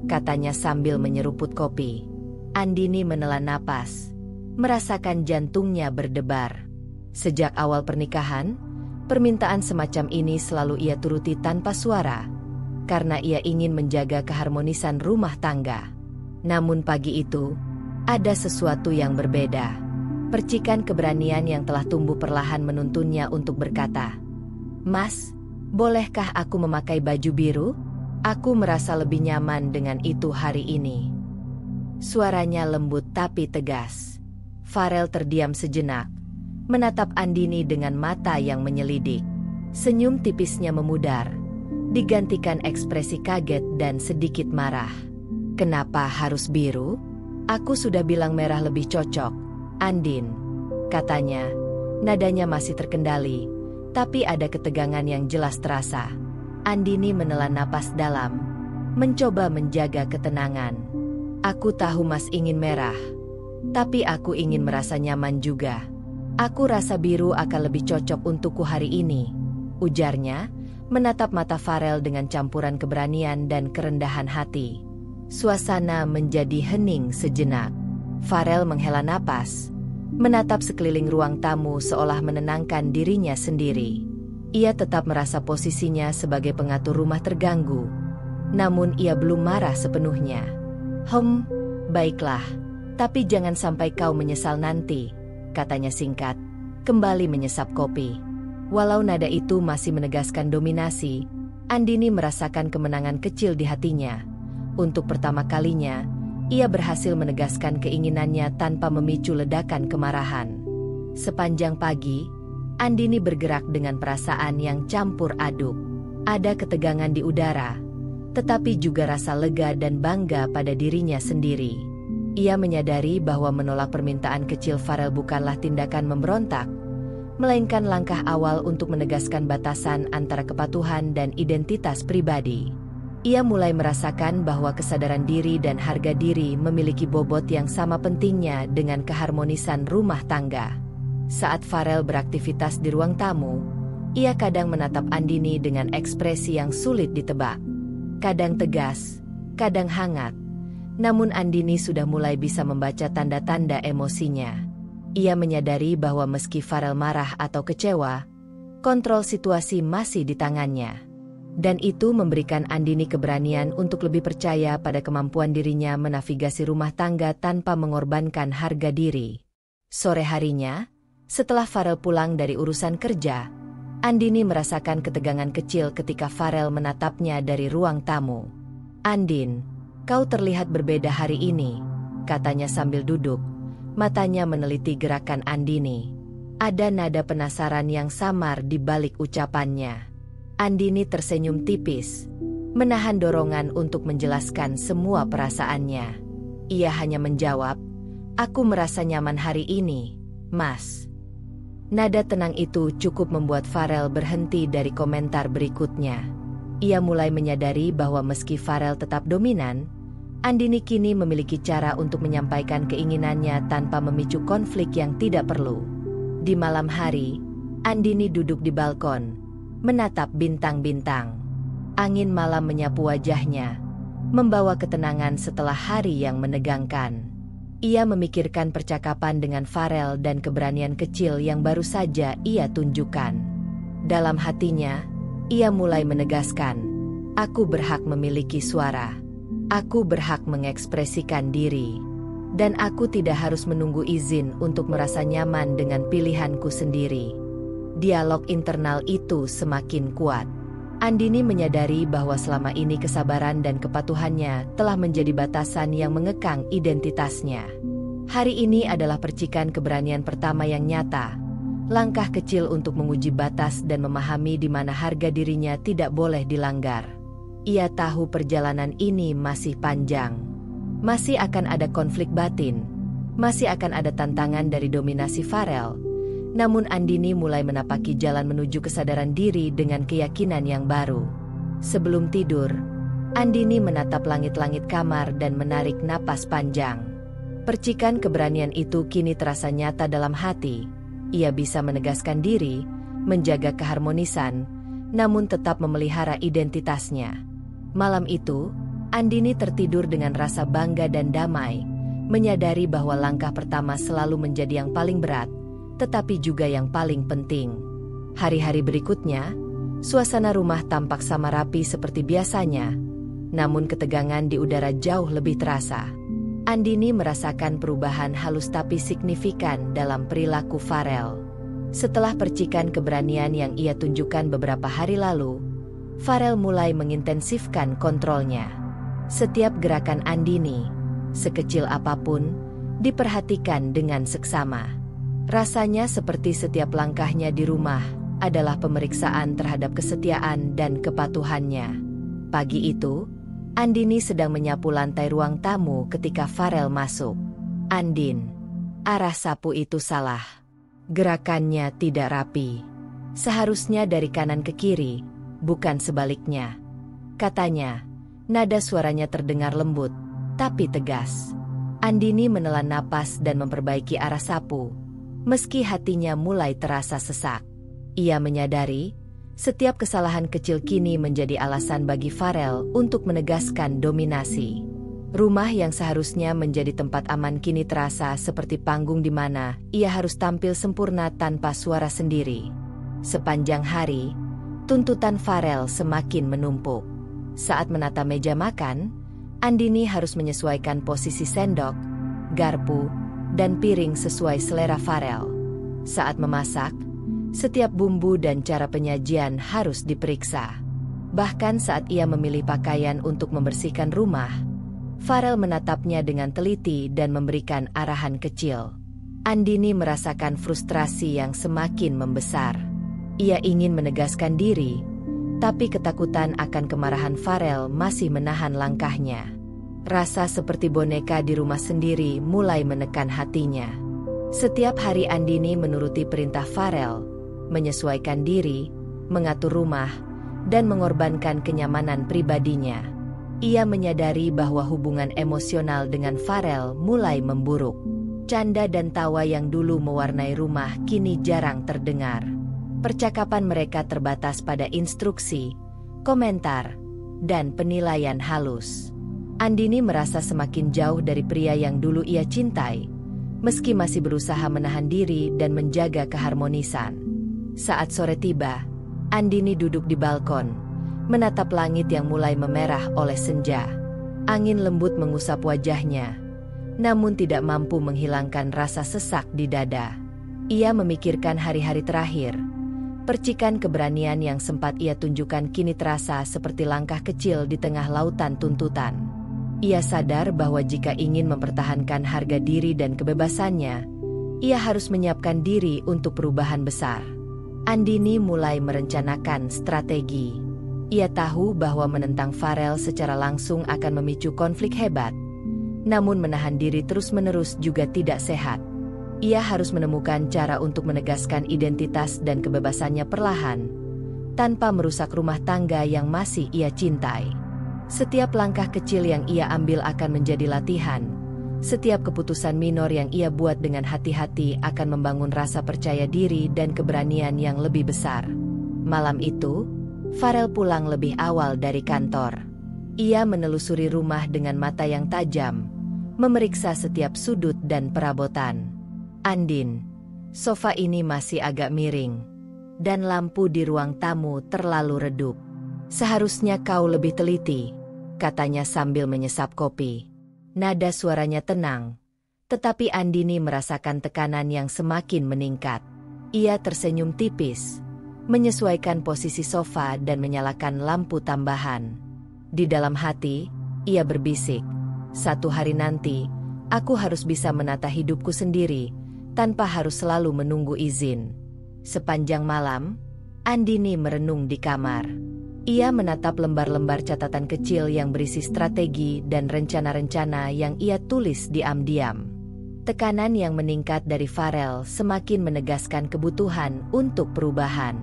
katanya sambil menyeruput kopi. Andini menelan napas, merasakan jantungnya berdebar. Sejak awal pernikahan, permintaan semacam ini selalu ia turuti tanpa suara, karena ia ingin menjaga keharmonisan rumah tangga. Namun pagi itu, ada sesuatu yang berbeda. Percikan keberanian yang telah tumbuh perlahan menuntunnya untuk berkata, "Mas, bolehkah aku memakai baju biru? Aku merasa lebih nyaman dengan itu hari ini." Suaranya lembut tapi tegas. Farel terdiam sejenak, menatap Andini dengan mata yang menyelidik. Senyum tipisnya memudar, digantikan ekspresi kaget dan sedikit marah. "Kenapa harus biru? Aku sudah bilang merah lebih cocok, Andin," katanya. Nadanya masih terkendali, tapi ada ketegangan yang jelas terasa. Andini menelan napas dalam, mencoba menjaga ketenangan. "Aku tahu Mas ingin merah, tapi aku ingin merasa nyaman juga. Aku rasa biru akan lebih cocok untukku hari ini," ujarnya, menatap mata Farel dengan campuran keberanian dan kerendahan hati. Suasana menjadi hening sejenak. Farel menghela napas, menatap sekeliling ruang tamu seolah menenangkan dirinya sendiri. Ia tetap merasa posisinya sebagai pengatur rumah terganggu, namun ia belum marah sepenuhnya. Baiklah, tapi jangan sampai kau menyesal nanti," katanya singkat, kembali menyesap kopi. Walau nada itu masih menegaskan dominasi, Andini merasakan kemenangan kecil di hatinya. Untuk pertama kalinya, ia berhasil menegaskan keinginannya tanpa memicu ledakan kemarahan. Sepanjang pagi, Andini bergerak dengan perasaan yang campur aduk. Ada ketegangan di udara, tetapi juga rasa lega dan bangga pada dirinya sendiri. Ia menyadari bahwa menolak permintaan kecil Farel bukanlah tindakan memberontak, melainkan langkah awal untuk menegaskan batasan antara kepatuhan dan identitas pribadi. Ia mulai merasakan bahwa kesadaran diri dan harga diri memiliki bobot yang sama pentingnya dengan keharmonisan rumah tangga. Saat Farel beraktivitas di ruang tamu, ia kadang menatap Andini dengan ekspresi yang sulit ditebak. Kadang tegas, kadang hangat. Namun Andini sudah mulai bisa membaca tanda-tanda emosinya. Ia menyadari bahwa meski Farel marah atau kecewa, kontrol situasi masih di tangannya. Dan itu memberikan Andini keberanian untuk lebih percaya pada kemampuan dirinya menavigasi rumah tangga tanpa mengorbankan harga diri. Sore harinya, setelah Farel pulang dari urusan kerja, Andini merasakan ketegangan kecil ketika Farel menatapnya dari ruang tamu. "Andin, kau terlihat berbeda hari ini," katanya sambil duduk. Matanya meneliti gerakan Andini. Ada nada penasaran yang samar di balik ucapannya. Andini tersenyum tipis, menahan dorongan untuk menjelaskan semua perasaannya. Ia hanya menjawab, "Aku merasa nyaman hari ini, Mas." Nada tenang itu cukup membuat Farel berhenti dari komentar berikutnya. Ia mulai menyadari bahwa meski Farel tetap dominan, Andini kini memiliki cara untuk menyampaikan keinginannya tanpa memicu konflik yang tidak perlu. Di malam hari, Andini duduk di balkon, menatap bintang-bintang. Angin malam menyapu wajahnya, membawa ketenangan setelah hari yang menegangkan. Ia memikirkan percakapan dengan Farel dan keberanian kecil yang baru saja ia tunjukkan. Dalam hatinya, ia mulai menegaskan, "Aku berhak memiliki suara. Aku berhak mengekspresikan diri. Dan aku tidak harus menunggu izin untuk merasa nyaman dengan pilihanku sendiri." Dialog internal itu semakin kuat. Andini menyadari bahwa selama ini kesabaran dan kepatuhannya telah menjadi batasan yang mengekang identitasnya. Hari ini adalah percikan keberanian pertama yang nyata, langkah kecil untuk menguji batas dan memahami di mana harga dirinya tidak boleh dilanggar. Ia tahu perjalanan ini masih panjang. Masih akan ada konflik batin, masih akan ada tantangan dari dominasi Farel. Namun Andini mulai menapaki jalan menuju kesadaran diri dengan keyakinan yang baru. Sebelum tidur, Andini menatap langit-langit kamar dan menarik napas panjang. Percikan keberanian itu kini terasa nyata dalam hati. Ia bisa menegaskan diri, menjaga keharmonisan, namun tetap memelihara identitasnya. Malam itu, Andini tertidur dengan rasa bangga dan damai, menyadari bahwa langkah pertama selalu menjadi yang paling berat, tetapi juga yang paling penting. Hari-hari berikutnya, suasana rumah tampak sama rapi seperti biasanya, namun ketegangan di udara jauh lebih terasa. Andini merasakan perubahan halus tapi signifikan dalam perilaku Farel. Setelah percikan keberanian yang ia tunjukkan beberapa hari lalu, Farel mulai mengintensifkan kontrolnya. Setiap gerakan Andini, sekecil apapun, diperhatikan dengan seksama. Rasanya seperti setiap langkahnya di rumah adalah pemeriksaan terhadap kesetiaan dan kepatuhannya. Pagi itu, Andini sedang menyapu lantai ruang tamu ketika Farel masuk. "Andin, arah sapu itu salah. Gerakannya tidak rapi. Seharusnya dari kanan ke kiri, bukan sebaliknya," katanya. Nada suaranya terdengar lembut, tapi tegas. Andini menelan napas dan memperbaiki arah sapu. Meski hatinya mulai terasa sesak, ia menyadari setiap kesalahan kecil kini menjadi alasan bagi Farel untuk menegaskan dominasi. Rumah yang seharusnya menjadi tempat aman kini terasa seperti panggung di mana ia harus tampil sempurna tanpa suara sendiri. Sepanjang hari, tuntutan Farel semakin menumpuk. Saat menata meja makan, Andini harus menyesuaikan posisi sendok, garpu, dan piring sesuai selera Farel. Saat memasak, setiap bumbu dan cara penyajian harus diperiksa. Bahkan saat ia memilih pakaian untuk membersihkan rumah, Farel menatapnya dengan teliti dan memberikan arahan kecil. Andini merasakan frustrasi yang semakin membesar. Ia ingin menegaskan diri, tapi ketakutan akan kemarahan Farel masih menahan langkahnya. Rasa seperti boneka di rumah sendiri mulai menekan hatinya. Setiap hari Andini menuruti perintah Farel, menyesuaikan diri, mengatur rumah, dan mengorbankan kenyamanan pribadinya. Ia menyadari bahwa hubungan emosional dengan Farel mulai memburuk. Canda dan tawa yang dulu mewarnai rumah kini jarang terdengar. Percakapan mereka terbatas pada instruksi, komentar, dan penilaian halus. Andini merasa semakin jauh dari pria yang dulu ia cintai, meski masih berusaha menahan diri dan menjaga keharmonisan. Saat sore tiba, Andini duduk di balkon, menatap langit yang mulai memerah oleh senja. Angin lembut mengusap wajahnya, namun tidak mampu menghilangkan rasa sesak di dada. Ia memikirkan hari-hari terakhir. Percikan keberanian yang sempat ia tunjukkan kini terasa seperti langkah kecil di tengah lautan tuntutan. Ia sadar bahwa jika ingin mempertahankan harga diri dan kebebasannya, ia harus menyiapkan diri untuk perubahan besar. Andini mulai merencanakan strategi. Ia tahu bahwa menentang Farel secara langsung akan memicu konflik hebat, namun menahan diri terus-menerus juga tidak sehat. Ia harus menemukan cara untuk menegaskan identitas dan kebebasannya perlahan, tanpa merusak rumah tangga yang masih ia cintai. Setiap langkah kecil yang ia ambil akan menjadi latihan. Setiap keputusan minor yang ia buat dengan hati-hati akan membangun rasa percaya diri dan keberanian yang lebih besar. Malam itu, Farel pulang lebih awal dari kantor. Ia menelusuri rumah dengan mata yang tajam, memeriksa setiap sudut dan perabotan. "Andin, sofa ini masih agak miring, dan lampu di ruang tamu terlalu redup. Seharusnya kau lebih teliti," katanya sambil menyesap kopi. Nada suaranya tenang, tetapi Andini merasakan tekanan yang semakin meningkat. Ia tersenyum tipis, menyesuaikan posisi sofa dan menyalakan lampu tambahan. Di dalam hati, ia berbisik, "Satu hari nanti, aku harus bisa menata hidupku sendiri, tanpa harus selalu menunggu izin." Sepanjang malam, Andini merenung di kamar. Ia menatap lembar-lembar catatan kecil yang berisi strategi dan rencana-rencana yang ia tulis diam-diam. Tekanan yang meningkat dari Farel semakin menegaskan kebutuhan untuk perubahan.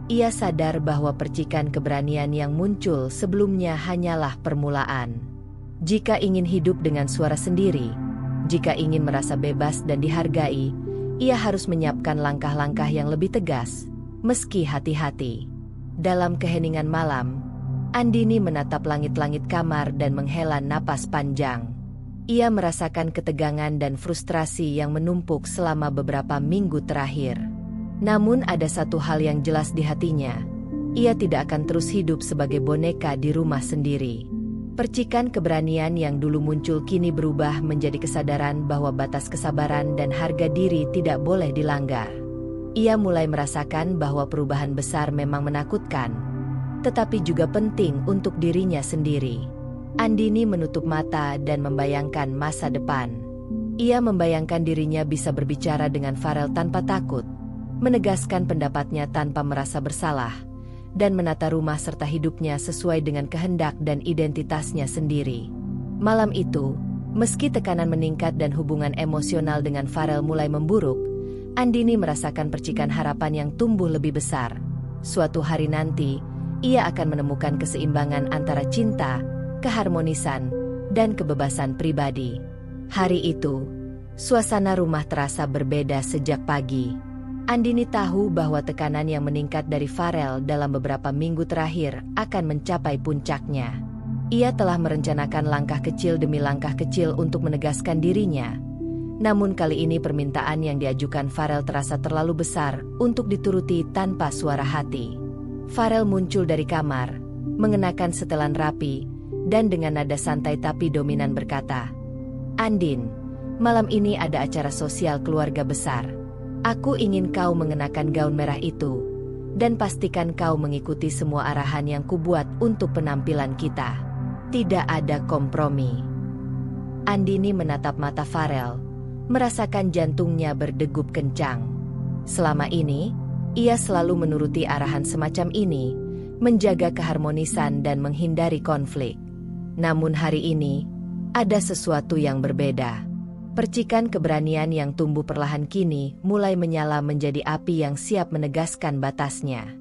Ia sadar bahwa percikan keberanian yang muncul sebelumnya hanyalah permulaan. Jika ingin hidup dengan suara sendiri, jika ingin merasa bebas dan dihargai, ia harus menyiapkan langkah-langkah yang lebih tegas, meski hati-hati. Dalam keheningan malam, Andini menatap langit-langit kamar dan menghela napas panjang. Ia merasakan ketegangan dan frustrasi yang menumpuk selama beberapa minggu terakhir. Namun ada satu hal yang jelas di hatinya. Ia tidak akan terus hidup sebagai boneka di rumah sendiri. Percikan keberanian yang dulu muncul kini berubah menjadi kesadaran bahwa batas kesabaran dan harga diri tidak boleh dilanggar. Ia mulai merasakan bahwa perubahan besar memang menakutkan, tetapi juga penting untuk dirinya sendiri. Andini menutup mata dan membayangkan masa depan. Ia membayangkan dirinya bisa berbicara dengan Farel tanpa takut, menegaskan pendapatnya tanpa merasa bersalah, dan menata rumah serta hidupnya sesuai dengan kehendak dan identitasnya sendiri. Malam itu, meski tekanan meningkat dan hubungan emosional dengan Farel mulai memburuk, Andini merasakan percikan harapan yang tumbuh lebih besar. Suatu hari nanti, ia akan menemukan keseimbangan antara cinta, keharmonisan, dan kebebasan pribadi. Hari itu, suasana rumah terasa berbeda sejak pagi. Andini tahu bahwa tekanan yang meningkat dari Farel dalam beberapa minggu terakhir akan mencapai puncaknya. Ia telah merencanakan langkah kecil demi langkah kecil untuk menegaskan dirinya. Namun kali ini permintaan yang diajukan Farel terasa terlalu besar untuk dituruti tanpa suara hati. Farel muncul dari kamar, mengenakan setelan rapi, dan dengan nada santai tapi dominan berkata, "Andin, malam ini ada acara sosial keluarga besar. Aku ingin kau mengenakan gaun merah itu, dan pastikan kau mengikuti semua arahan yang kubuat untuk penampilan kita. Tidak ada kompromi." Andini menatap mata Farel, merasakan jantungnya berdegup kencang. Selama ini, ia selalu menuruti arahan semacam ini, menjaga keharmonisan dan menghindari konflik. Namun hari ini, ada sesuatu yang berbeda. Percikan keberanian yang tumbuh perlahan kini mulai menyala menjadi api yang siap menegaskan batasnya.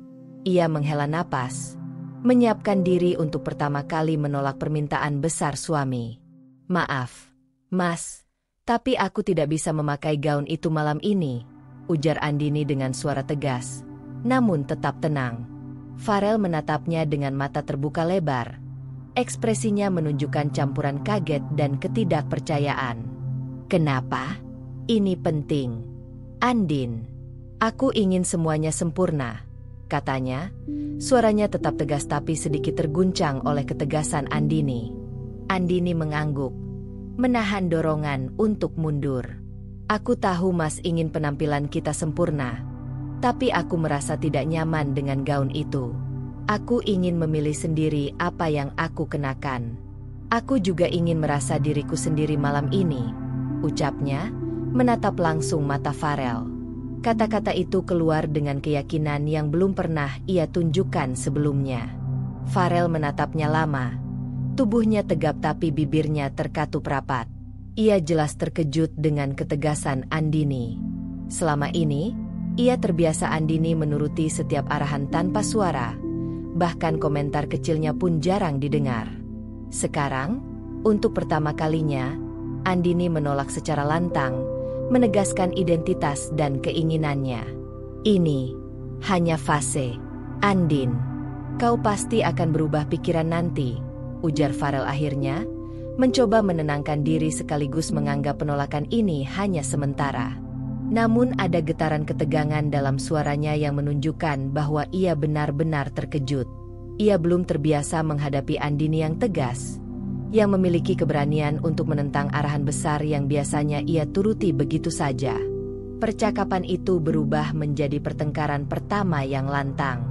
Ia menghela napas, menyiapkan diri untuk pertama kali menolak permintaan besar suami. "Maaf, Mas, tapi aku tidak bisa memakai gaun itu malam ini," ujar Andini dengan suara tegas, namun tetap tenang. Farel menatapnya dengan mata terbuka lebar. Ekspresinya menunjukkan campuran kaget dan ketidakpercayaan. "Kenapa? Ini penting. Andin, aku ingin semuanya sempurna," katanya. Suaranya tetap tegas tapi sedikit terguncang oleh ketegasan Andini. Andini mengangguk, menahan dorongan untuk mundur. "Aku tahu Mas ingin penampilan kita sempurna, tapi aku merasa tidak nyaman dengan gaun itu. Aku ingin memilih sendiri apa yang aku kenakan. Aku juga ingin merasa diriku sendiri malam ini," ucapnya, menatap langsung mata Farel. Kata-kata itu keluar dengan keyakinan yang belum pernah ia tunjukkan sebelumnya. Farel menatapnya lama. Tubuhnya tegap tapi bibirnya terkatup rapat. Ia jelas terkejut dengan ketegasan Andini. Selama ini, ia terbiasa Andini menuruti setiap arahan tanpa suara. Bahkan komentar kecilnya pun jarang didengar. Sekarang, untuk pertama kalinya, Andini menolak secara lantang, menegaskan identitas dan keinginannya. "Ini hanya fase. Andin, kau pasti akan berubah pikiran nanti," ujar Farel akhirnya, mencoba menenangkan diri sekaligus menganggap penolakan ini hanya sementara. Namun ada getaran ketegangan dalam suaranya yang menunjukkan bahwa ia benar-benar terkejut. Ia belum terbiasa menghadapi Andini yang tegas, yang memiliki keberanian untuk menentang arahan besar yang biasanya ia turuti begitu saja. Percakapan itu berubah menjadi pertengkaran pertama yang lantang.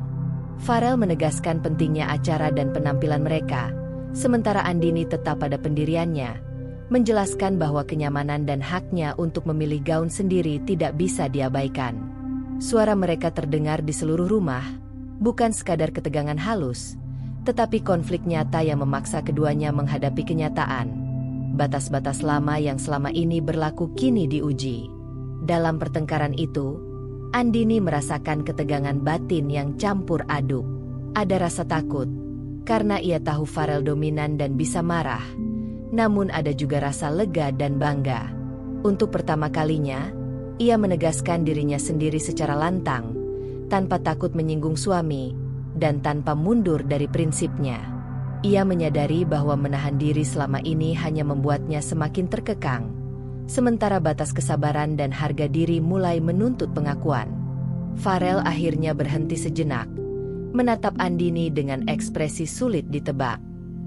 Farel menegaskan pentingnya acara dan penampilan mereka, sementara Andini tetap pada pendiriannya, menjelaskan bahwa kenyamanan dan haknya untuk memilih gaun sendiri tidak bisa diabaikan. Suara mereka terdengar di seluruh rumah, bukan sekadar ketegangan halus, tetapi konflik nyata yang memaksa keduanya menghadapi kenyataan. Batas-batas lama yang selama ini berlaku kini diuji. Dalam pertengkaran itu, Andini merasakan ketegangan batin yang campur aduk. Ada rasa takut, karena ia tahu Farel dominan dan bisa marah. Namun ada juga rasa lega dan bangga. Untuk pertama kalinya, ia menegaskan dirinya sendiri secara lantang, tanpa takut menyinggung suami, dan tanpa mundur dari prinsipnya. Ia menyadari bahwa menahan diri selama ini hanya membuatnya semakin terkekang, sementara batas kesabaran dan harga diri mulai menuntut pengakuan. Farel akhirnya berhenti sejenak, menatap Andini dengan ekspresi sulit ditebak.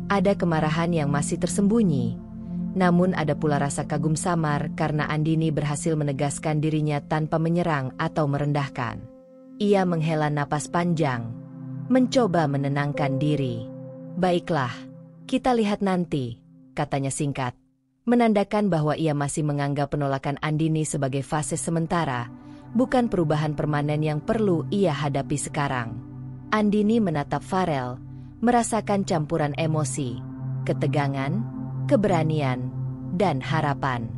Ada kemarahan yang masih tersembunyi, namun ada pula rasa kagum samar karena Andini berhasil menegaskan dirinya tanpa menyerang atau merendahkan. Ia menghela napas panjang, mencoba menenangkan diri. "Baiklah, kita lihat nanti," katanya singkat, menandakan bahwa ia masih menganggap penolakan Andini sebagai fase sementara, bukan perubahan permanen yang perlu ia hadapi sekarang. Andini menatap Farel, merasakan campuran emosi, ketegangan, keberanian, dan harapan.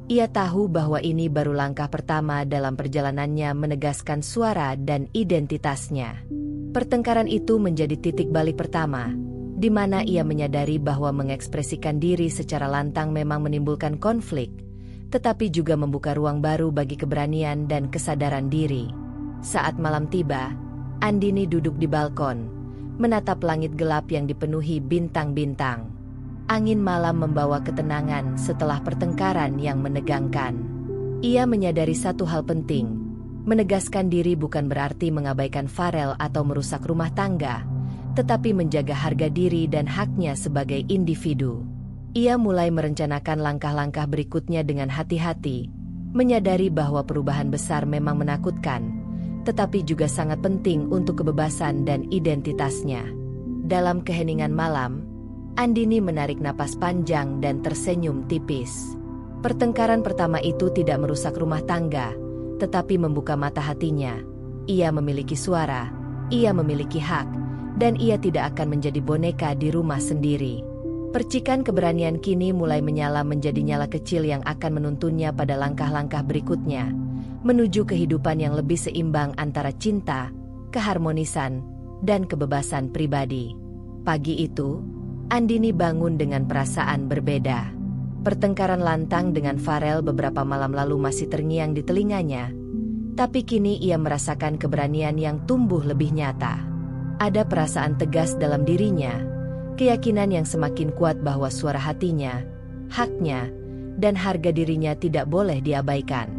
Ia tahu bahwa ini baru langkah pertama dalam perjalanannya menegaskan suara dan identitasnya. Pertengkaran itu menjadi titik balik pertama, di mana ia menyadari bahwa mengekspresikan diri secara lantang memang menimbulkan konflik, tetapi juga membuka ruang baru bagi keberanian dan kesadaran diri. Saat malam tiba, Andini duduk di balkon, menatap langit gelap yang dipenuhi bintang-bintang. Angin malam membawa ketenangan setelah pertengkaran yang menegangkan. Ia menyadari satu hal penting, menegaskan diri bukan berarti mengabaikan Farel atau merusak rumah tangga, tetapi menjaga harga diri dan haknya sebagai individu. Ia mulai merencanakan langkah-langkah berikutnya dengan hati-hati, menyadari bahwa perubahan besar memang menakutkan, tetapi juga sangat penting untuk kebebasan dan identitasnya. Dalam keheningan malam, Andini menarik napas panjang dan tersenyum tipis. Pertengkaran pertama itu tidak merusak rumah tangga, tetapi membuka mata hatinya. Ia memiliki suara, ia memiliki hak, dan ia tidak akan menjadi boneka di rumah sendiri. Percikan keberanian kini mulai menyala menjadi nyala kecil yang akan menuntunnya pada langkah-langkah berikutnya, menuju kehidupan yang lebih seimbang antara cinta, keharmonisan, dan kebebasan pribadi. Pagi itu, Andini bangun dengan perasaan berbeda. Pertengkaran lantang dengan Farel beberapa malam lalu masih terngiang di telinganya, tapi kini ia merasakan keberanian yang tumbuh lebih nyata. Ada perasaan tegas dalam dirinya, keyakinan yang semakin kuat bahwa suara hatinya, haknya, dan harga dirinya tidak boleh diabaikan.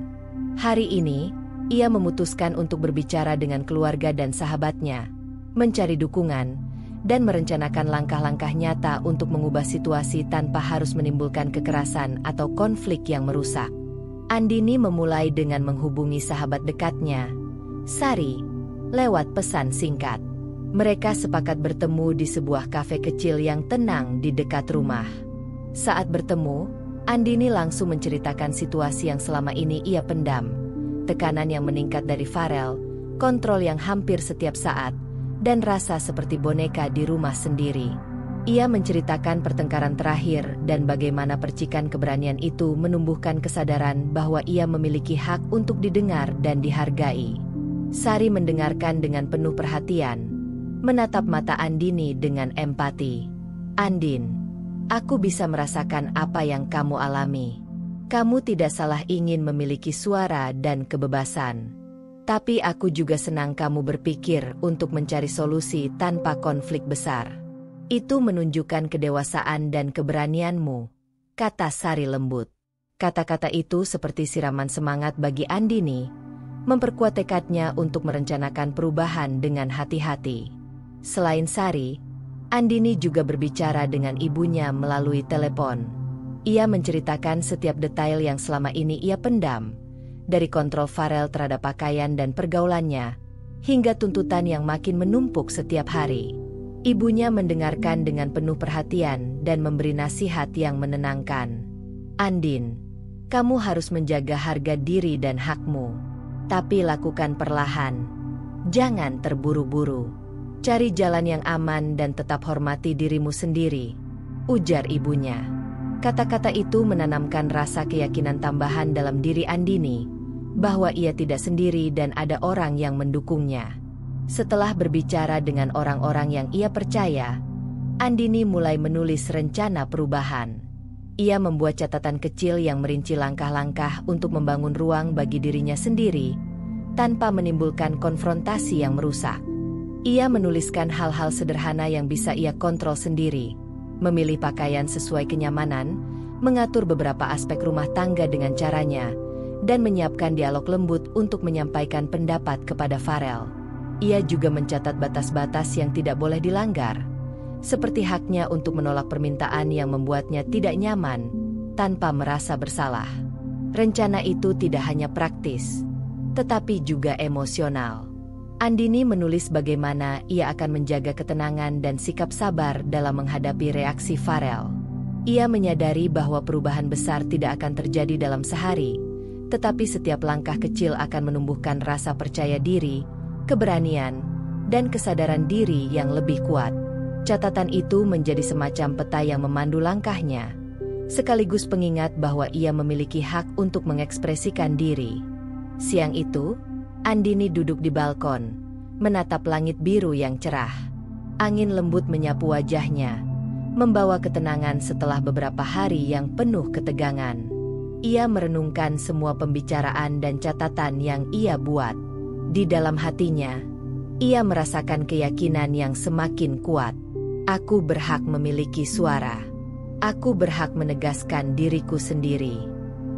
Hari ini, ia memutuskan untuk berbicara dengan keluarga dan sahabatnya, mencari dukungan, dan merencanakan langkah-langkah nyata untuk mengubah situasi tanpa harus menimbulkan kekerasan atau konflik yang merusak. Andini memulai dengan menghubungi sahabat dekatnya, Sari, lewat pesan singkat. Mereka sepakat bertemu di sebuah kafe kecil yang tenang di dekat rumah. Saat bertemu, Andini langsung menceritakan situasi yang selama ini ia pendam, tekanan yang meningkat dari Farel, kontrol yang hampir setiap saat, dan rasa seperti boneka di rumah sendiri. Ia menceritakan pertengkaran terakhir dan bagaimana percikan keberanian itu menumbuhkan kesadaran bahwa ia memiliki hak untuk didengar dan dihargai. Sari mendengarkan dengan penuh perhatian, menatap mata Andini dengan empati. "Andin, aku bisa merasakan apa yang kamu alami. Kamu tidak salah ingin memiliki suara dan kebebasan. Tapi aku juga senang kamu berpikir untuk mencari solusi tanpa konflik besar. Itu menunjukkan kedewasaan dan keberanianmu," kata Sari lembut. Kata-kata itu seperti siraman semangat bagi Andini, memperkuat tekadnya untuk merencanakan perubahan dengan hati-hati. Selain Sari, Andini juga berbicara dengan ibunya melalui telepon. Ia menceritakan setiap detail yang selama ini ia pendam, dari kontrol Farel terhadap pakaian dan pergaulannya, hingga tuntutan yang makin menumpuk setiap hari. Ibunya mendengarkan dengan penuh perhatian dan memberi nasihat yang menenangkan. "Andin, kamu harus menjaga harga diri dan hakmu. Tapi lakukan perlahan. Jangan terburu-buru. Cari jalan yang aman dan tetap hormati dirimu sendiri," ujar ibunya. Kata-kata itu menanamkan rasa keyakinan tambahan dalam diri Andini, bahwa ia tidak sendiri dan ada orang yang mendukungnya. Setelah berbicara dengan orang-orang yang ia percaya, Andini mulai menulis rencana perubahan. Ia membuat catatan kecil yang merinci langkah-langkah untuk membangun ruang bagi dirinya sendiri, tanpa menimbulkan konfrontasi yang merusak. Ia menuliskan hal-hal sederhana yang bisa ia kontrol sendiri, memilih pakaian sesuai kenyamanan, mengatur beberapa aspek rumah tangga dengan caranya, dan menyiapkan dialog lembut untuk menyampaikan pendapat kepada Farel. Ia juga mencatat batas-batas yang tidak boleh dilanggar, seperti haknya untuk menolak permintaan yang membuatnya tidak nyaman, tanpa merasa bersalah. Rencana itu tidak hanya praktis, tetapi juga emosional. Andini menulis bagaimana ia akan menjaga ketenangan dan sikap sabar dalam menghadapi reaksi Farel. Ia menyadari bahwa perubahan besar tidak akan terjadi dalam sehari, tetapi setiap langkah kecil akan menumbuhkan rasa percaya diri, keberanian, dan kesadaran diri yang lebih kuat. Catatan itu menjadi semacam peta yang memandu langkahnya, sekaligus pengingat bahwa ia memiliki hak untuk mengekspresikan diri. Siang itu, Andini duduk di balkon, menatap langit biru yang cerah. Angin lembut menyapu wajahnya, membawa ketenangan setelah beberapa hari yang penuh ketegangan. Ia merenungkan semua pembicaraan dan catatan yang ia buat. Di dalam hatinya, ia merasakan keyakinan yang semakin kuat. "Aku berhak memiliki suara. Aku berhak menegaskan diriku sendiri.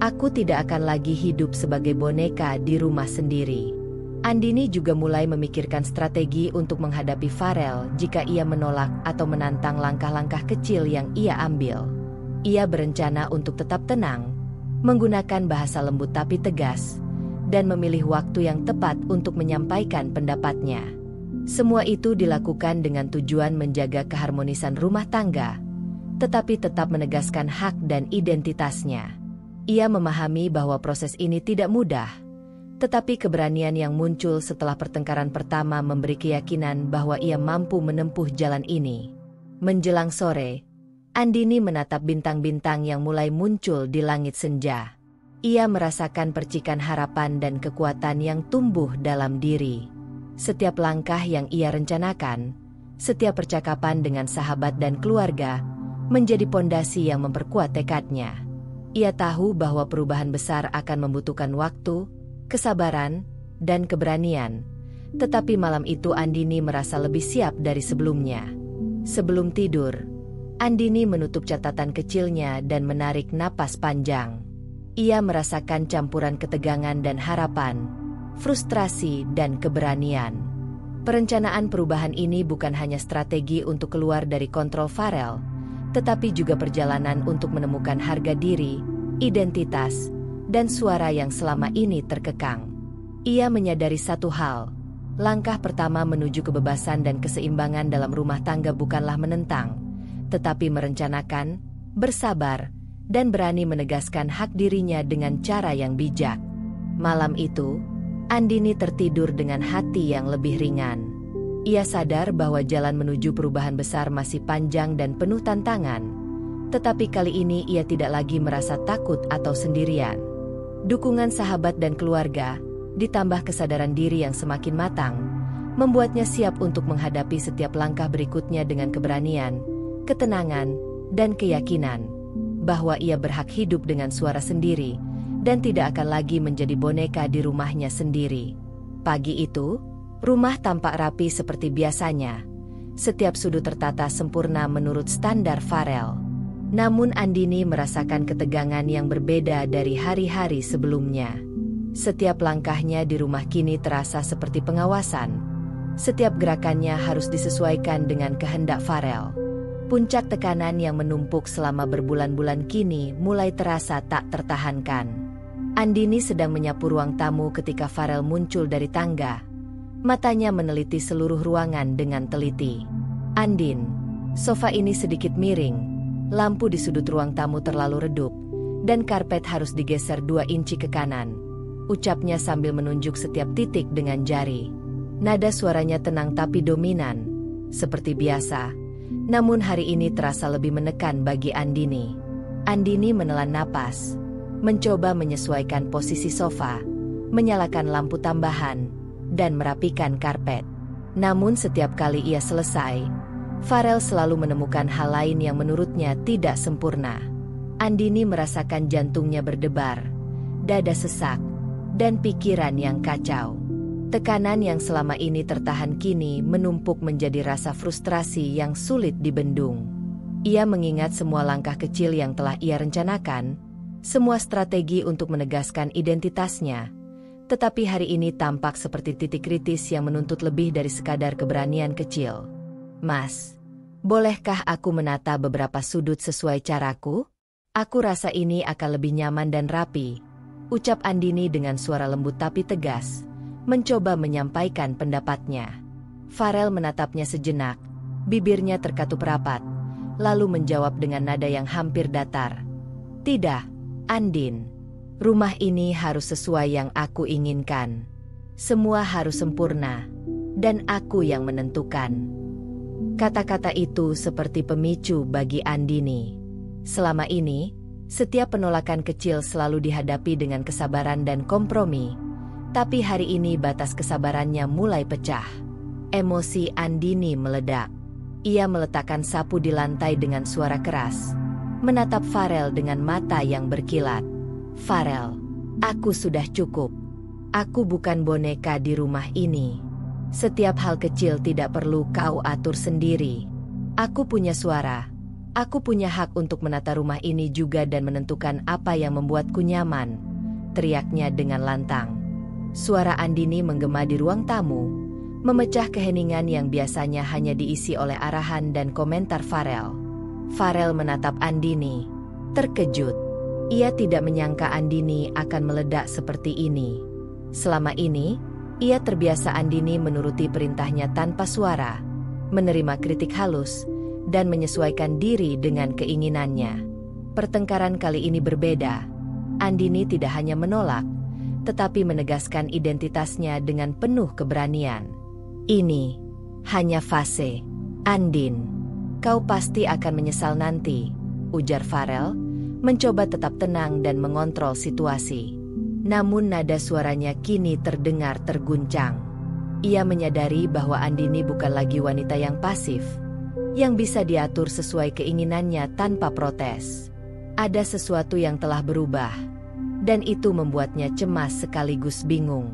Aku tidak akan lagi hidup sebagai boneka di rumah sendiri." Andini juga mulai memikirkan strategi untuk menghadapi Farel jika ia menolak atau menantang langkah-langkah kecil yang ia ambil. Ia berencana untuk tetap tenang, menggunakan bahasa lembut tapi tegas, dan memilih waktu yang tepat untuk menyampaikan pendapatnya. Semua itu dilakukan dengan tujuan menjaga keharmonisan rumah tangga, tetapi tetap menegaskan hak dan identitasnya. Ia memahami bahwa proses ini tidak mudah, tetapi keberanian yang muncul setelah pertengkaran pertama memberi keyakinan bahwa ia mampu menempuh jalan ini. Menjelang sore, Andini menatap bintang-bintang yang mulai muncul di langit senja. Ia merasakan percikan harapan dan kekuatan yang tumbuh dalam diri. Setiap langkah yang ia rencanakan, setiap percakapan dengan sahabat dan keluarga, menjadi pondasi yang memperkuat tekadnya. Ia tahu bahwa perubahan besar akan membutuhkan waktu, kesabaran, dan keberanian. Tetapi malam itu Andini merasa lebih siap dari sebelumnya. Sebelum tidur, Andini menutup catatan kecilnya dan menarik napas panjang. Ia merasakan campuran ketegangan dan harapan, frustrasi dan keberanian. Perencanaan perubahan ini bukan hanya strategi untuk keluar dari kontrol Farel, tetapi juga perjalanan untuk menemukan harga diri, identitas, dan suara yang selama ini terkekang. Ia menyadari satu hal, langkah pertama menuju kebebasan dan keseimbangan dalam rumah tangga bukanlah menentang, tetapi merencanakan, bersabar, dan berani menegaskan hak dirinya dengan cara yang bijak. Malam itu, Andini tertidur dengan hati yang lebih ringan. Ia sadar bahwa jalan menuju perubahan besar masih panjang dan penuh tantangan, tetapi kali ini ia tidak lagi merasa takut atau sendirian. Dukungan sahabat dan keluarga, ditambah kesadaran diri yang semakin matang, membuatnya siap untuk menghadapi setiap langkah berikutnya dengan keberanian, ketenangan, dan keyakinan bahwa ia berhak hidup dengan suara sendiri dan tidak akan lagi menjadi boneka di rumahnya sendiri. Pagi itu, rumah tampak rapi seperti biasanya. Setiap sudut tertata sempurna menurut standar Farel. Namun Andini merasakan ketegangan yang berbeda dari hari-hari sebelumnya. Setiap langkahnya di rumah kini terasa seperti pengawasan. Setiap gerakannya harus disesuaikan dengan kehendak Farel. Puncak tekanan yang menumpuk selama berbulan-bulan kini mulai terasa tak tertahankan. Andini sedang menyapu ruang tamu ketika Farel muncul dari tangga. Matanya meneliti seluruh ruangan dengan teliti. "Andin, sofa ini sedikit miring, lampu di sudut ruang tamu terlalu redup, dan karpet harus digeser 2 inci ke kanan," ucapnya sambil menunjuk setiap titik dengan jari. Nada suaranya tenang tapi dominan, seperti biasa. Namun hari ini terasa lebih menekan bagi Andini. Andini menelan napas, mencoba menyesuaikan posisi sofa, menyalakan lampu tambahan, dan merapikan karpet. Namun setiap kali ia selesai, Farel selalu menemukan hal lain yang menurutnya tidak sempurna. Andini merasakan jantungnya berdebar, dada sesak, dan pikiran yang kacau. Tekanan yang selama ini tertahan kini menumpuk menjadi rasa frustrasi yang sulit dibendung. Ia mengingat semua langkah kecil yang telah ia rencanakan, semua strategi untuk menegaskan identitasnya. Tetapi hari ini tampak seperti titik kritis yang menuntut lebih dari sekadar keberanian kecil. "Mas, bolehkah aku menata beberapa sudut sesuai caraku? Aku rasa ini akan lebih nyaman dan rapi," ucap Andini dengan suara lembut tapi tegas, mencoba menyampaikan pendapatnya. Farel menatapnya sejenak, bibirnya terkatup rapat, lalu menjawab dengan nada yang hampir datar. "Tidak, Andin. Rumah ini harus sesuai yang aku inginkan. Semua harus sempurna, dan aku yang menentukan." Kata-kata itu seperti pemicu bagi Andini. Selama ini, setiap penolakan kecil selalu dihadapi dengan kesabaran dan kompromi. Tapi hari ini batas kesabarannya mulai pecah. Emosi Andini meledak. Ia meletakkan sapu di lantai dengan suara keras, menatap Farel dengan mata yang berkilat. "Farel, aku sudah cukup. Aku bukan boneka di rumah ini. Setiap hal kecil tidak perlu kau atur sendiri. Aku punya suara. Aku punya hak untuk menata rumah ini juga dan menentukan apa yang membuatku nyaman," teriaknya dengan lantang. Suara Andini menggema di ruang tamu, memecah keheningan yang biasanya hanya diisi oleh arahan dan komentar Farel. Farel menatap Andini, terkejut. Ia tidak menyangka Andini akan meledak seperti ini. Selama ini, ia terbiasa Andini menuruti perintahnya tanpa suara, menerima kritik halus, dan menyesuaikan diri dengan keinginannya. Pertengkaran kali ini berbeda. Andini tidak hanya menolak, tetapi menegaskan identitasnya dengan penuh keberanian. "Ini hanya fase, Andin. Kau pasti akan menyesal nanti," ujar Farel, mencoba tetap tenang dan mengontrol situasi. Namun nada suaranya kini terdengar terguncang. Ia menyadari bahwa Andini bukan lagi wanita yang pasif, yang bisa diatur sesuai keinginannya tanpa protes. Ada sesuatu yang telah berubah, dan itu membuatnya cemas sekaligus bingung.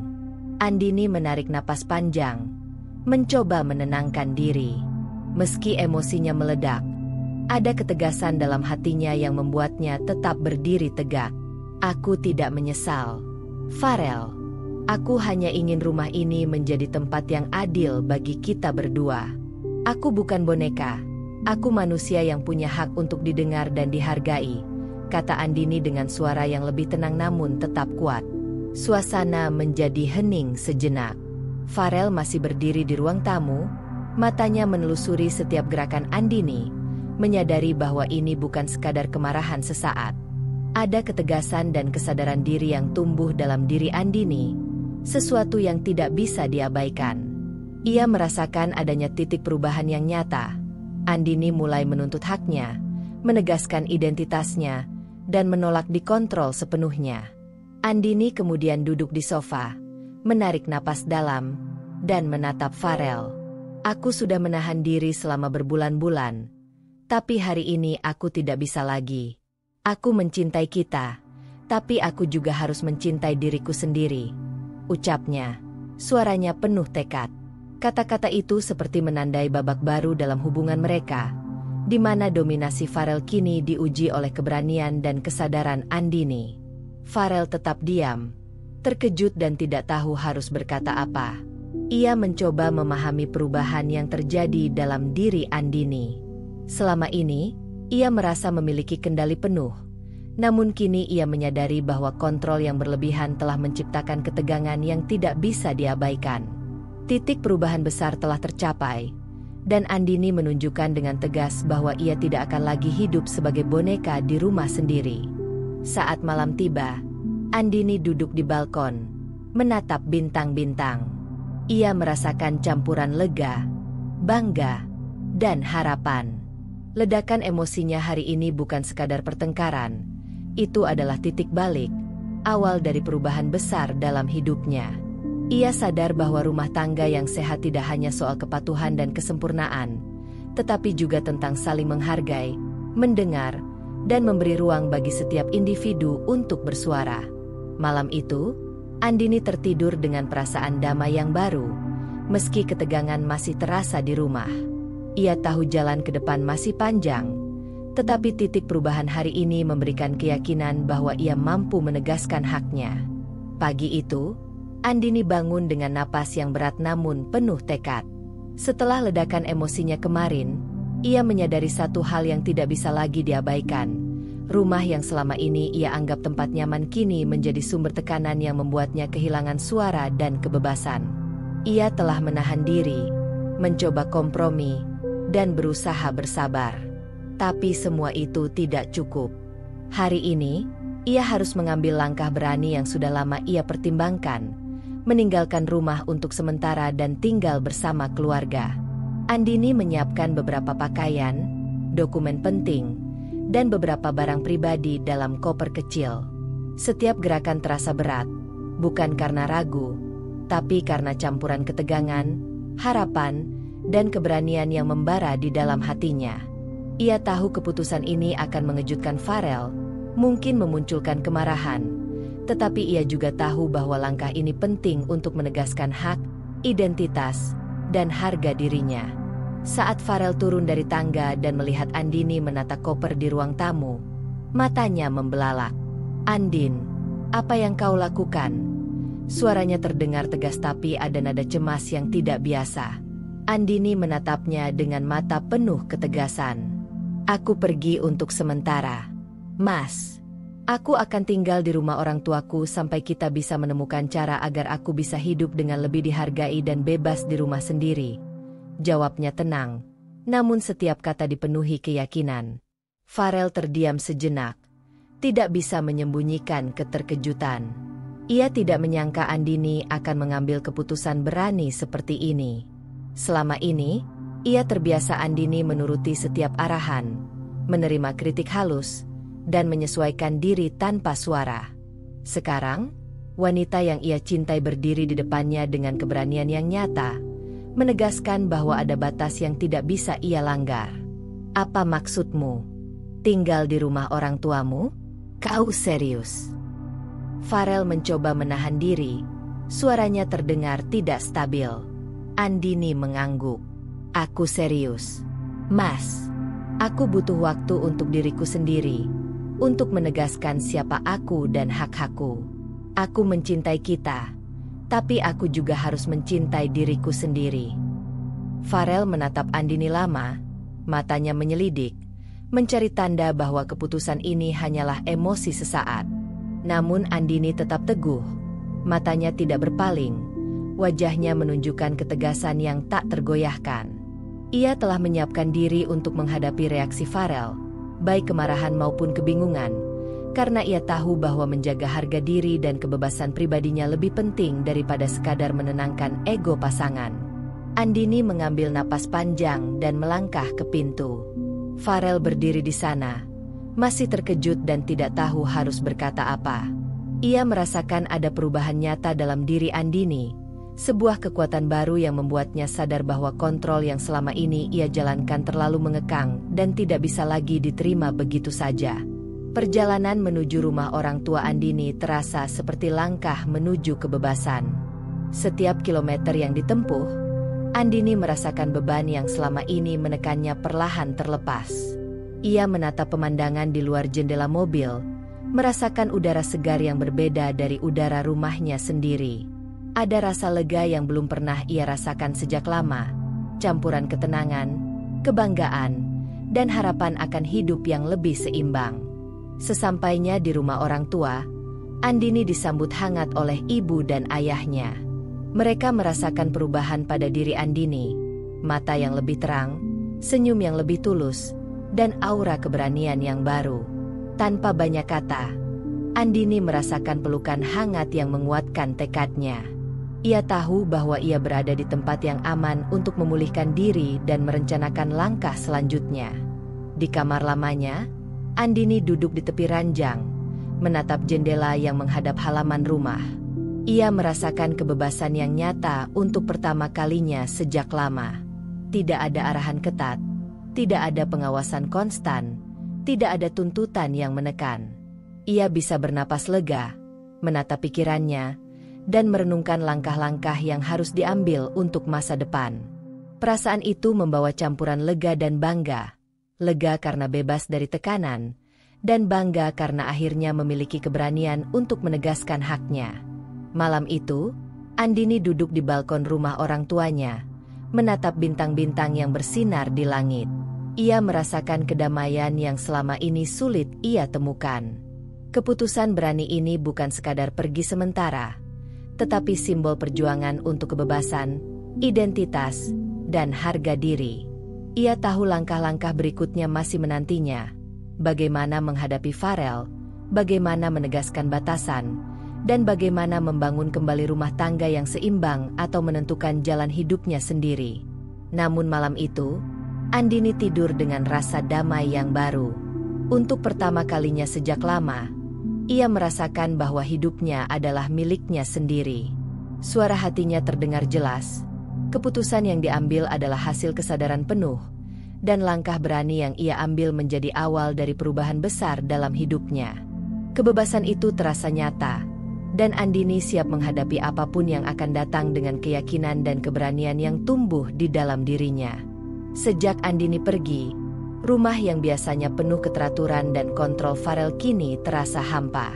Andini menarik napas panjang, mencoba menenangkan diri. Meski emosinya meledak, ada ketegasan dalam hatinya yang membuatnya tetap berdiri tegak. "Aku tidak menyesal, Farel. Aku hanya ingin rumah ini menjadi tempat yang adil bagi kita berdua. Aku bukan boneka. Aku manusia yang punya hak untuk didengar dan dihargai," kata Andini dengan suara yang lebih tenang namun tetap kuat. Suasana menjadi hening sejenak. Farel masih berdiri di ruang tamu, matanya menelusuri setiap gerakan Andini, menyadari bahwa ini bukan sekadar kemarahan sesaat. Ada ketegasan dan kesadaran diri yang tumbuh dalam diri Andini, sesuatu yang tidak bisa diabaikan. Ia merasakan adanya titik perubahan yang nyata. Andini mulai menuntut haknya, menegaskan identitasnya, dan menolak dikontrol sepenuhnya. Andini kemudian duduk di sofa, menarik napas dalam, dan menatap Farel. "Aku sudah menahan diri selama berbulan-bulan, tapi hari ini aku tidak bisa lagi. Aku mencintai kita, tapi aku juga harus mencintai diriku sendiri," ucapnya. Suaranya penuh tekad. Kata-kata itu seperti menandai babak baru dalam hubungan mereka, di mana dominasi Farel kini diuji oleh keberanian dan kesadaran Andini. Farel tetap diam, terkejut dan tidak tahu harus berkata apa. Ia mencoba memahami perubahan yang terjadi dalam diri Andini. Selama ini, ia merasa memiliki kendali penuh, Namun kini ia menyadari bahwa kontrol yang berlebihan telah menciptakan ketegangan yang tidak bisa diabaikan. Titik perubahan besar telah tercapai, dan Andini menunjukkan dengan tegas bahwa ia tidak akan lagi hidup sebagai boneka di rumah sendiri. Saat malam tiba, Andini duduk di balkon, menatap bintang-bintang. Ia merasakan campuran lega, bangga, dan harapan. Ledakan emosinya hari ini bukan sekadar pertengkaran. Itu adalah titik balik, awal dari perubahan besar dalam hidupnya. Ia sadar bahwa rumah tangga yang sehat tidak hanya soal kepatuhan dan kesempurnaan, tetapi juga tentang saling menghargai, mendengar, dan memberi ruang bagi setiap individu untuk bersuara. Malam itu, Andini tertidur dengan perasaan damai yang baru, meski ketegangan masih terasa di rumah. Ia tahu jalan ke depan masih panjang, tetapi titik perubahan hari ini memberikan keyakinan bahwa ia mampu menegaskan haknya. Pagi itu, Andini bangun dengan napas yang berat namun penuh tekad. Setelah ledakan emosinya kemarin, ia menyadari satu hal yang tidak bisa lagi diabaikan. Rumah yang selama ini ia anggap tempat nyaman kini menjadi sumber tekanan yang membuatnya kehilangan suara dan kebebasan. Ia telah menahan diri, mencoba kompromi, dan berusaha bersabar. Tapi semua itu tidak cukup. Hari ini, ia harus mengambil langkah berani yang sudah lama ia pertimbangkan, meninggalkan rumah untuk sementara dan tinggal bersama keluarga. Andini menyiapkan beberapa pakaian, dokumen penting, dan beberapa barang pribadi dalam koper kecil. Setiap gerakan terasa berat, bukan karena ragu, tapi karena campuran ketegangan, harapan, dan keberanian yang membara di dalam hatinya. Ia tahu keputusan ini akan mengejutkan Farel, mungkin memunculkan kemarahan, tetapi ia juga tahu bahwa langkah ini penting untuk menegaskan hak, identitas, dan harga dirinya. Saat Farel turun dari tangga dan melihat Andini menata koper di ruang tamu, matanya membelalak. "Andin, apa yang kau lakukan?" Suaranya terdengar tegas tapi ada nada cemas yang tidak biasa. Andini menatapnya dengan mata penuh ketegasan. "Aku pergi untuk sementara, Mas. Aku akan tinggal di rumah orang tuaku sampai kita bisa menemukan cara agar aku bisa hidup dengan lebih dihargai dan bebas di rumah sendiri," jawabnya tenang, namun setiap kata dipenuhi keyakinan. Farel terdiam sejenak, tidak bisa menyembunyikan keterkejutan. Ia tidak menyangka Andini akan mengambil keputusan berani seperti ini. Selama ini, ia terbiasa Andini menuruti setiap arahan, menerima kritik halus, dan menyesuaikan diri tanpa suara. Sekarang, wanita yang ia cintai berdiri di depannya dengan keberanian yang nyata, menegaskan bahwa ada batas yang tidak bisa ia langgar. "Apa maksudmu? Tinggal di rumah orang tuamu? Kau serius?" Farel mencoba menahan diri, suaranya terdengar tidak stabil. Andini mengangguk. "Aku serius, Mas. Aku butuh waktu untuk diriku sendiri, untuk menegaskan siapa aku dan hak-hakku. Aku mencintai kita, tapi aku juga harus mencintai diriku sendiri." Farel menatap Andini lama, matanya menyelidik, mencari tanda bahwa keputusan ini hanyalah emosi sesaat. Namun Andini tetap teguh, matanya tidak berpaling, wajahnya menunjukkan ketegasan yang tak tergoyahkan. Ia telah menyiapkan diri untuk menghadapi reaksi Farel, baik kemarahan maupun kebingungan, karena ia tahu bahwa menjaga harga diri dan kebebasan pribadinya lebih penting daripada sekadar menenangkan ego pasangan. Andini mengambil napas panjang dan melangkah ke pintu. Farel berdiri di sana, masih terkejut dan tidak tahu harus berkata apa. Ia merasakan ada perubahan nyata dalam diri Andini, sebuah kekuatan baru yang membuatnya sadar bahwa kontrol yang selama ini ia jalankan terlalu mengekang dan tidak bisa lagi diterima begitu saja. Perjalanan menuju rumah orang tua Andini terasa seperti langkah menuju kebebasan. Setiap kilometer yang ditempuh, Andini merasakan beban yang selama ini menekannya perlahan terlepas. Ia menatap pemandangan di luar jendela mobil, merasakan udara segar yang berbeda dari udara rumahnya sendiri. Ada rasa lega yang belum pernah ia rasakan sejak lama, campuran ketenangan, kebanggaan, dan harapan akan hidup yang lebih seimbang. Sesampainya di rumah orang tua, Andini disambut hangat oleh ibu dan ayahnya. Mereka merasakan perubahan pada diri Andini, mata yang lebih terang, senyum yang lebih tulus, dan aura keberanian yang baru. Tanpa banyak kata, Andini merasakan pelukan hangat yang menguatkan tekadnya. Ia tahu bahwa ia berada di tempat yang aman untuk memulihkan diri dan merencanakan langkah selanjutnya. Di kamar lamanya, Andini duduk di tepi ranjang, menatap jendela yang menghadap halaman rumah. Ia merasakan kebebasan yang nyata untuk pertama kalinya sejak lama. Tidak ada arahan ketat, tidak ada pengawasan konstan, tidak ada tuntutan yang menekan. Ia bisa bernapas lega, menata pikirannya, dan merenungkan langkah-langkah yang harus diambil untuk masa depan. Perasaan itu membawa campuran lega dan bangga. Lega karena bebas dari tekanan, dan bangga karena akhirnya memiliki keberanian untuk menegaskan haknya. Malam itu, Andini duduk di balkon rumah orang tuanya, menatap bintang-bintang yang bersinar di langit. Ia merasakan kedamaian yang selama ini sulit ia temukan. Keputusan berani ini bukan sekadar pergi sementara, tetapi simbol perjuangan untuk kebebasan, identitas, dan harga diri. Ia tahu langkah-langkah berikutnya masih menantinya. Bagaimana menghadapi Farel, bagaimana menegaskan batasan, dan bagaimana membangun kembali rumah tangga yang seimbang atau menentukan jalan hidupnya sendiri. Namun malam itu, Andini tidur dengan rasa damai yang baru. Untuk pertama kalinya sejak lama, ia merasakan bahwa hidupnya adalah miliknya sendiri. Suara hatinya terdengar jelas. Keputusan yang diambil adalah hasil kesadaran penuh, dan langkah berani yang ia ambil menjadi awal dari perubahan besar dalam hidupnya. Kebebasan itu terasa nyata, dan Andini siap menghadapi apapun yang akan datang dengan keyakinan dan keberanian yang tumbuh di dalam dirinya. Sejak Andini pergi, rumah yang biasanya penuh keteraturan dan kontrol Farel kini terasa hampa.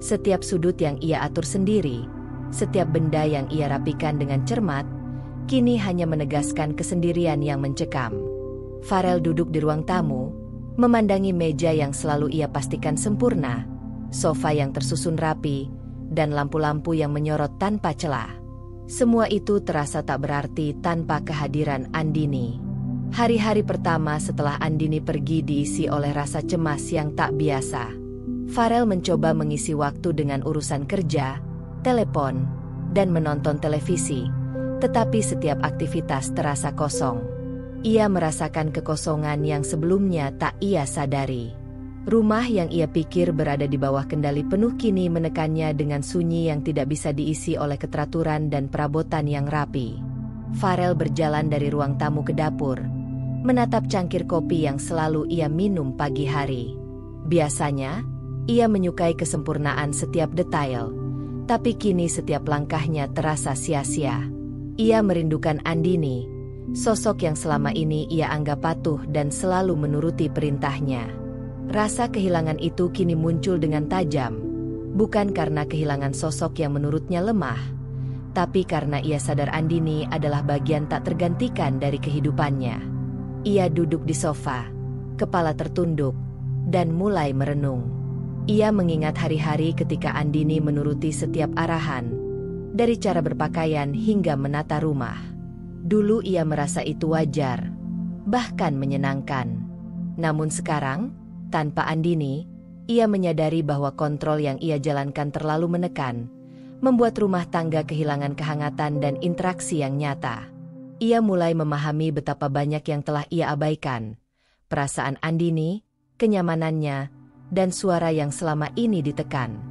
Setiap sudut yang ia atur sendiri, setiap benda yang ia rapikan dengan cermat, kini hanya menegaskan kesendirian yang mencekam. Farel duduk di ruang tamu, memandangi meja yang selalu ia pastikan sempurna, sofa yang tersusun rapi, dan lampu-lampu yang menyorot tanpa celah. Semua itu terasa tak berarti tanpa kehadiran Andini. Hari-hari pertama setelah Andini pergi diisi oleh rasa cemas yang tak biasa. Farel mencoba mengisi waktu dengan urusan kerja, telepon, dan menonton televisi, tetapi setiap aktivitas terasa kosong. Ia merasakan kekosongan yang sebelumnya tak ia sadari. Rumah yang ia pikir berada di bawah kendali penuh kini menekannya dengan sunyi yang tidak bisa diisi oleh keteraturan dan perabotan yang rapi. Farel berjalan dari ruang tamu ke dapur, menatap cangkir kopi yang selalu ia minum pagi hari. Biasanya, ia menyukai kesempurnaan setiap detail, tapi kini setiap langkahnya terasa sia-sia. Ia merindukan Andini, sosok yang selama ini ia anggap patuh dan selalu menuruti perintahnya. Rasa kehilangan itu kini muncul dengan tajam, bukan karena kehilangan sosok yang menurutnya lemah, tapi karena ia sadar Andini adalah bagian tak tergantikan dari kehidupannya. Ia duduk di sofa, kepala tertunduk, dan mulai merenung. Ia mengingat hari-hari ketika Andini menuruti setiap arahan, dari cara berpakaian hingga menata rumah. Dulu ia merasa itu wajar, bahkan menyenangkan. Namun sekarang, tanpa Andini, ia menyadari bahwa kontrol yang ia jalankan terlalu menekan, membuat rumah tangga kehilangan kehangatan dan interaksi yang nyata. Ia mulai memahami betapa banyak yang telah ia abaikan. Perasaan Andini, kenyamanannya, dan suara yang selama ini ditekan.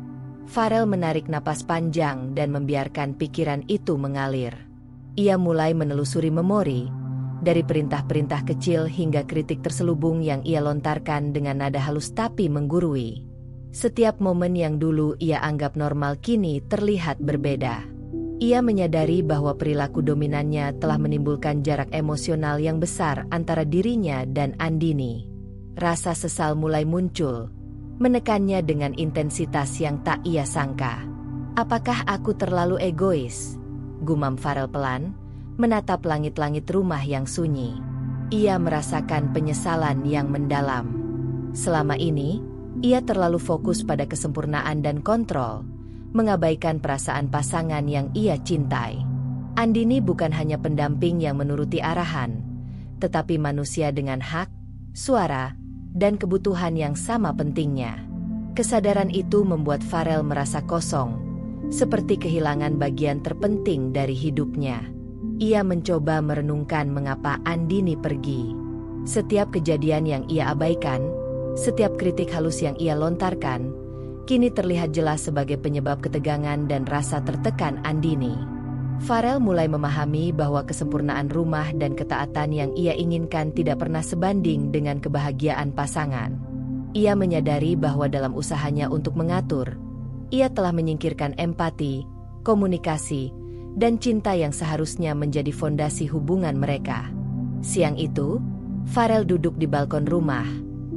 Farel menarik napas panjang dan membiarkan pikiran itu mengalir. Ia mulai menelusuri memori, dari perintah-perintah kecil hingga kritik terselubung yang ia lontarkan dengan nada halus tapi menggurui. Setiap momen yang dulu ia anggap normal kini terlihat berbeda. Ia menyadari bahwa perilaku dominannya telah menimbulkan jarak emosional yang besar antara dirinya dan Andini. Rasa sesal mulai muncul, menekannya dengan intensitas yang tak ia sangka. "Apakah aku terlalu egois?" gumam Farel pelan, menatap langit-langit rumah yang sunyi. Ia merasakan penyesalan yang mendalam. Selama ini, Ia terlalu fokus pada kesempurnaan dan kontrol, mengabaikan perasaan pasangan yang ia cintai. Andini bukan hanya pendamping yang menuruti arahan, tetapi manusia dengan hak, suara, dan kebutuhan yang sama pentingnya. Kesadaran itu membuat Farel merasa kosong, seperti kehilangan bagian terpenting dari hidupnya. Ia mencoba merenungkan mengapa Andini pergi. Setiap kejadian yang ia abaikan, setiap kritik halus yang ia lontarkan, kini terlihat jelas sebagai penyebab ketegangan dan rasa tertekan Andini. Farel mulai memahami bahwa kesempurnaan rumah dan ketaatan yang ia inginkan tidak pernah sebanding dengan kebahagiaan pasangan. Ia menyadari bahwa dalam usahanya untuk mengatur, ia telah menyingkirkan empati, komunikasi, dan cinta yang seharusnya menjadi fondasi hubungan mereka. Siang itu, Farel duduk di balkon rumah,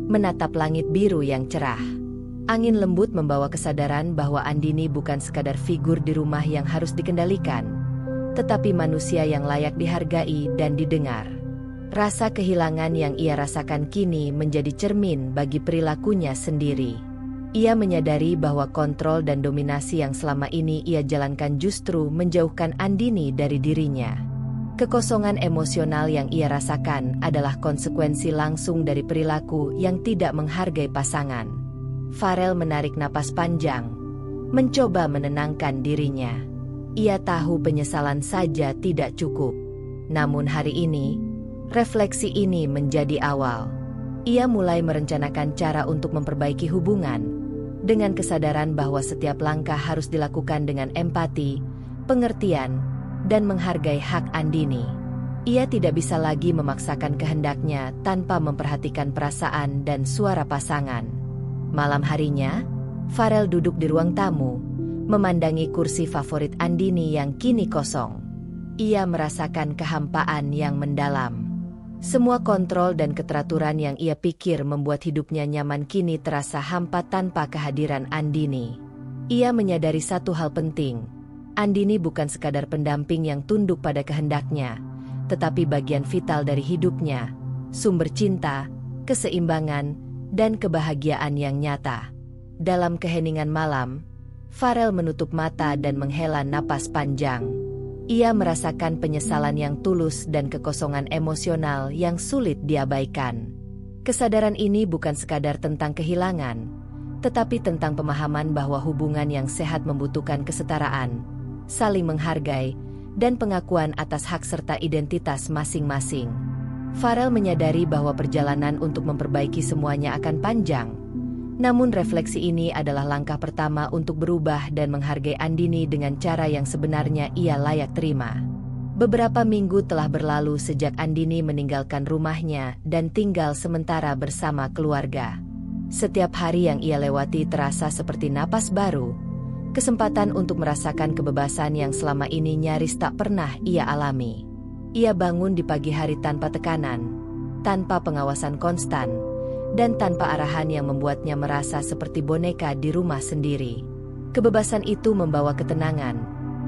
menatap langit biru yang cerah. Angin lembut membawa kesadaran bahwa Andini bukan sekadar figur di rumah yang harus dikendalikan, tetapi manusia yang layak dihargai dan didengar. Rasa kehilangan yang ia rasakan kini menjadi cermin bagi perilakunya sendiri. Ia menyadari bahwa kontrol dan dominasi yang selama ini ia jalankan justru menjauhkan Andini dari dirinya. Kekosongan emosional yang ia rasakan adalah konsekuensi langsung dari perilaku yang tidak menghargai pasangan. Farel menarik napas panjang, mencoba menenangkan dirinya. Ia tahu penyesalan saja tidak cukup. Namun hari ini, refleksi ini menjadi awal. Ia mulai merencanakan cara untuk memperbaiki hubungan, dengan kesadaran bahwa setiap langkah harus dilakukan dengan empati, pengertian, dan menghargai hak Andini. Ia tidak bisa lagi memaksakan kehendaknya tanpa memperhatikan perasaan dan suara pasangan. Malam harinya, Farel duduk di ruang tamu, memandangi kursi favorit Andini yang kini kosong. Ia merasakan kehampaan yang mendalam. Semua kontrol dan keteraturan yang ia pikir membuat hidupnya nyaman kini terasa hampa tanpa kehadiran Andini. Ia menyadari satu hal penting. Andini bukan sekadar pendamping yang tunduk pada kehendaknya, tetapi bagian vital dari hidupnya, sumber cinta, keseimbangan, dan kebahagiaan yang nyata. Dalam keheningan malam, Farel menutup mata dan menghela napas panjang. Ia merasakan penyesalan yang tulus dan kekosongan emosional yang sulit diabaikan. Kesadaran ini bukan sekadar tentang kehilangan, tetapi tentang pemahaman bahwa hubungan yang sehat membutuhkan kesetaraan, saling menghargai, dan pengakuan atas hak serta identitas masing-masing. Farel menyadari bahwa perjalanan untuk memperbaiki semuanya akan panjang. Namun refleksi ini adalah langkah pertama untuk berubah dan menghargai Andini dengan cara yang sebenarnya ia layak terima. Beberapa minggu telah berlalu sejak Andini meninggalkan rumahnya dan tinggal sementara bersama keluarga. Setiap hari yang ia lewati terasa seperti napas baru, kesempatan untuk merasakan kebebasan yang selama ini nyaris tak pernah ia alami. Ia bangun di pagi hari tanpa tekanan, tanpa pengawasan konstan, dan tanpa arahan yang membuatnya merasa seperti boneka di rumah sendiri. Kebebasan itu membawa ketenangan,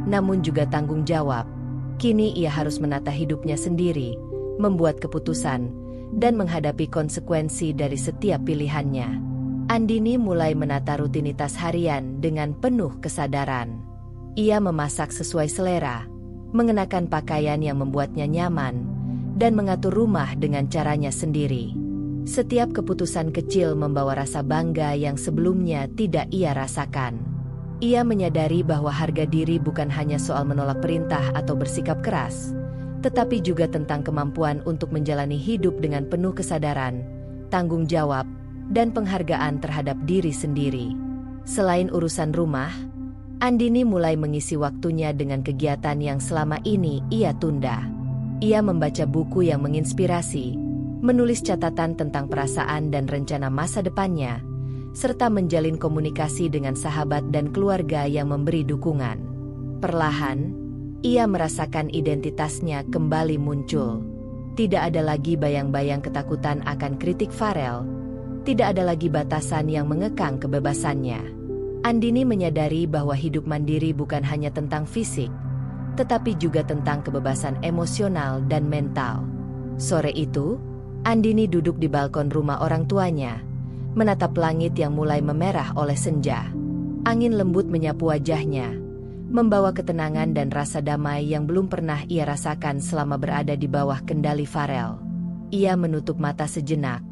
namun juga tanggung jawab. Kini ia harus menata hidupnya sendiri, membuat keputusan, dan menghadapi konsekuensi dari setiap pilihannya. Andini mulai menata rutinitas harian dengan penuh kesadaran. Ia memasak sesuai selera, mengenakan pakaian yang membuatnya nyaman, dan mengatur rumah dengan caranya sendiri. Setiap keputusan kecil membawa rasa bangga yang sebelumnya tidak ia rasakan. Ia menyadari bahwa harga diri bukan hanya soal menolak perintah atau bersikap keras, tetapi juga tentang kemampuan untuk menjalani hidup dengan penuh kesadaran, tanggung jawab, dan penghargaan terhadap diri sendiri. Selain urusan rumah, Andini mulai mengisi waktunya dengan kegiatan yang selama ini ia tunda. Ia membaca buku yang menginspirasi, menulis catatan tentang perasaan dan rencana masa depannya, serta menjalin komunikasi dengan sahabat dan keluarga yang memberi dukungan. Perlahan, ia merasakan identitasnya kembali muncul. Tidak ada lagi bayang-bayang ketakutan akan kritik Farel, tidak ada lagi batasan yang mengekang kebebasannya. Andini menyadari bahwa hidup mandiri bukan hanya tentang fisik, tetapi juga tentang kebebasan emosional dan mental. Sore itu, Andini duduk di balkon rumah orang tuanya, menatap langit yang mulai memerah oleh senja. Angin lembut menyapu wajahnya, membawa ketenangan dan rasa damai yang belum pernah ia rasakan selama berada di bawah kendali Farel. Ia menutup mata sejenak,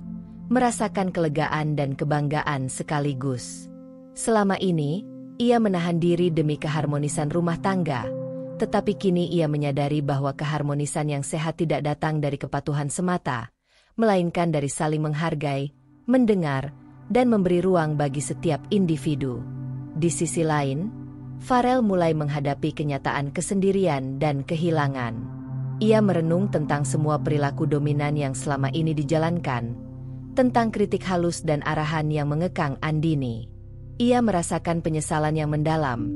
merasakan kelegaan dan kebanggaan sekaligus. Selama ini, ia menahan diri demi keharmonisan rumah tangga, tetapi kini ia menyadari bahwa keharmonisan yang sehat tidak datang dari kepatuhan semata, melainkan dari saling menghargai, mendengar, dan memberi ruang bagi setiap individu. Di sisi lain, Farel mulai menghadapi kenyataan kesendirian dan kehilangan. Ia merenung tentang semua perilaku dominan yang selama ini dijalankan, tentang kritik halus dan arahan yang mengekang Andini. Ia merasakan penyesalan yang mendalam,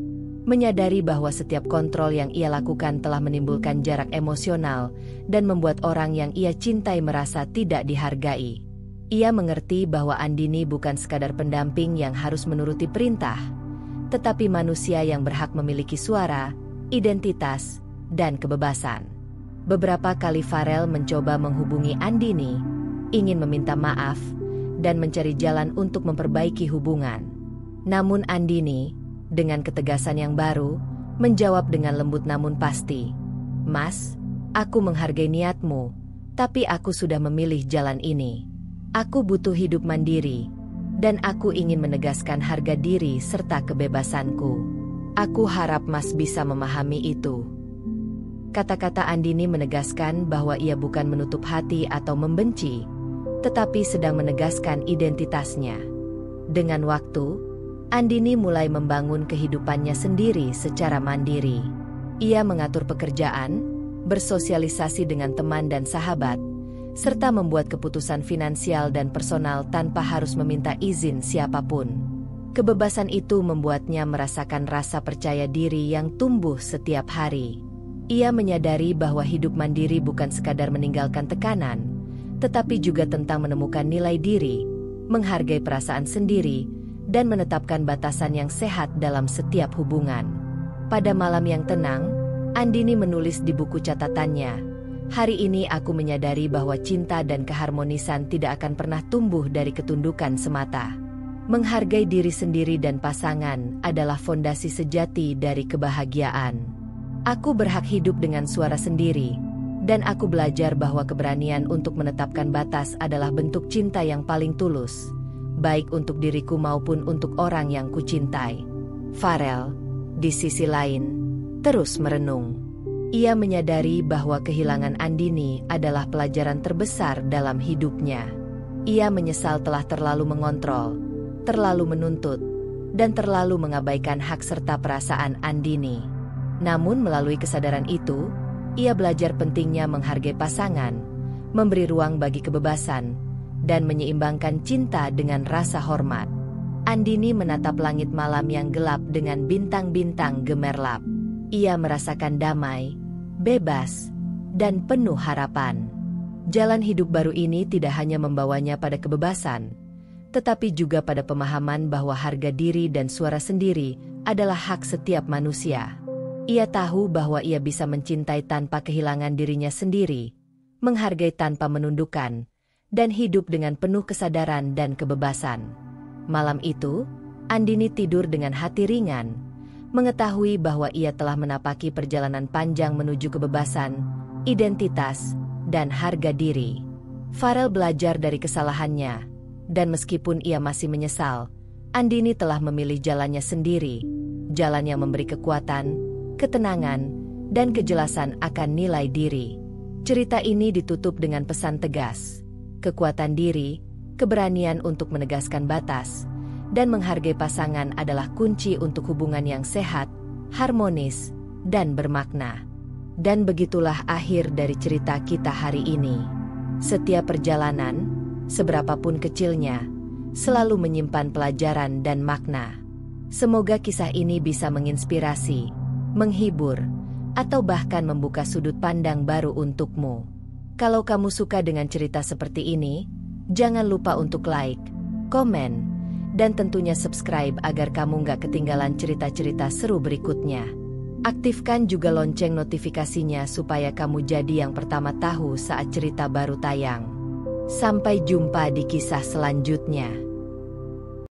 menyadari bahwa setiap kontrol yang ia lakukan telah menimbulkan jarak emosional dan membuat orang yang ia cintai merasa tidak dihargai. Ia mengerti bahwa Andini bukan sekadar pendamping yang harus menuruti perintah, tetapi manusia yang berhak memiliki suara, identitas, dan kebebasan. Beberapa kali Farel mencoba menghubungi Andini, ingin meminta maaf, dan mencari jalan untuk memperbaiki hubungan. Namun Andini, dengan ketegasan yang baru, menjawab dengan lembut namun pasti, "Mas, aku menghargai niatmu, tapi aku sudah memilih jalan ini. Aku butuh hidup mandiri, dan aku ingin menegaskan harga diri serta kebebasanku. Aku harap Mas bisa memahami itu." Kata-kata Andini menegaskan bahwa ia bukan menutup hati atau membenci, tetapi sedang menegaskan identitasnya. Dengan waktu, Andini mulai membangun kehidupannya sendiri secara mandiri. Ia mengatur pekerjaan, bersosialisasi dengan teman dan sahabat, serta membuat keputusan finansial dan personal tanpa harus meminta izin siapapun. Kebebasan itu membuatnya merasakan rasa percaya diri yang tumbuh setiap hari. Ia menyadari bahwa hidup mandiri bukan sekadar meninggalkan tekanan, tetapi juga tentang menemukan nilai diri, menghargai perasaan sendiri, dan menetapkan batasan yang sehat dalam setiap hubungan. Pada malam yang tenang, Andini menulis di buku catatannya, "Hari ini aku menyadari bahwa cinta dan keharmonisan tidak akan pernah tumbuh dari ketundukan semata. Menghargai diri sendiri dan pasangan adalah fondasi sejati dari kebahagiaan. Aku berhak hidup dengan suara sendiri, dan aku belajar bahwa keberanian untuk menetapkan batas adalah bentuk cinta yang paling tulus, baik untuk diriku maupun untuk orang yang kucintai." Farel, di sisi lain, terus merenung. Ia menyadari bahwa kehilangan Andini adalah pelajaran terbesar dalam hidupnya. Ia menyesal telah terlalu mengontrol, terlalu menuntut, dan terlalu mengabaikan hak serta perasaan Andini. Namun melalui kesadaran itu, ia belajar pentingnya menghargai pasangan, memberi ruang bagi kebebasan, dan menyeimbangkan cinta dengan rasa hormat. Andini menatap langit malam yang gelap dengan bintang-bintang gemerlap. Ia merasakan damai, bebas, dan penuh harapan. Jalan hidup baru ini tidak hanya membawanya pada kebebasan, tetapi juga pada pemahaman bahwa harga diri dan suara sendiri adalah hak setiap manusia. Ia tahu bahwa ia bisa mencintai tanpa kehilangan dirinya sendiri, menghargai tanpa menundukkan, dan hidup dengan penuh kesadaran dan kebebasan. Malam itu, Andini tidur dengan hati ringan, mengetahui bahwa ia telah menapaki perjalanan panjang menuju kebebasan, identitas, dan harga diri. Farel belajar dari kesalahannya, dan meskipun ia masih menyesal, Andini telah memilih jalannya sendiri, jalan yang memberi kekuatan, ketenangan, dan kejelasan akan nilai diri. Cerita ini ditutup dengan pesan tegas. Kekuatan diri, keberanian untuk menegaskan batas, dan menghargai pasangan adalah kunci untuk hubungan yang sehat, harmonis, dan bermakna. Dan begitulah akhir dari cerita kita hari ini. Setiap perjalanan, seberapapun kecilnya, selalu menyimpan pelajaran dan makna. Semoga kisah ini bisa menginspirasi, menghibur, atau bahkan membuka sudut pandang baru untukmu. Kalau kamu suka dengan cerita seperti ini, jangan lupa untuk like, komen, dan tentunya subscribe agar kamu nggak ketinggalan cerita-cerita seru berikutnya. Aktifkan juga lonceng notifikasinya supaya kamu jadi yang pertama tahu saat cerita baru tayang. Sampai jumpa di kisah selanjutnya.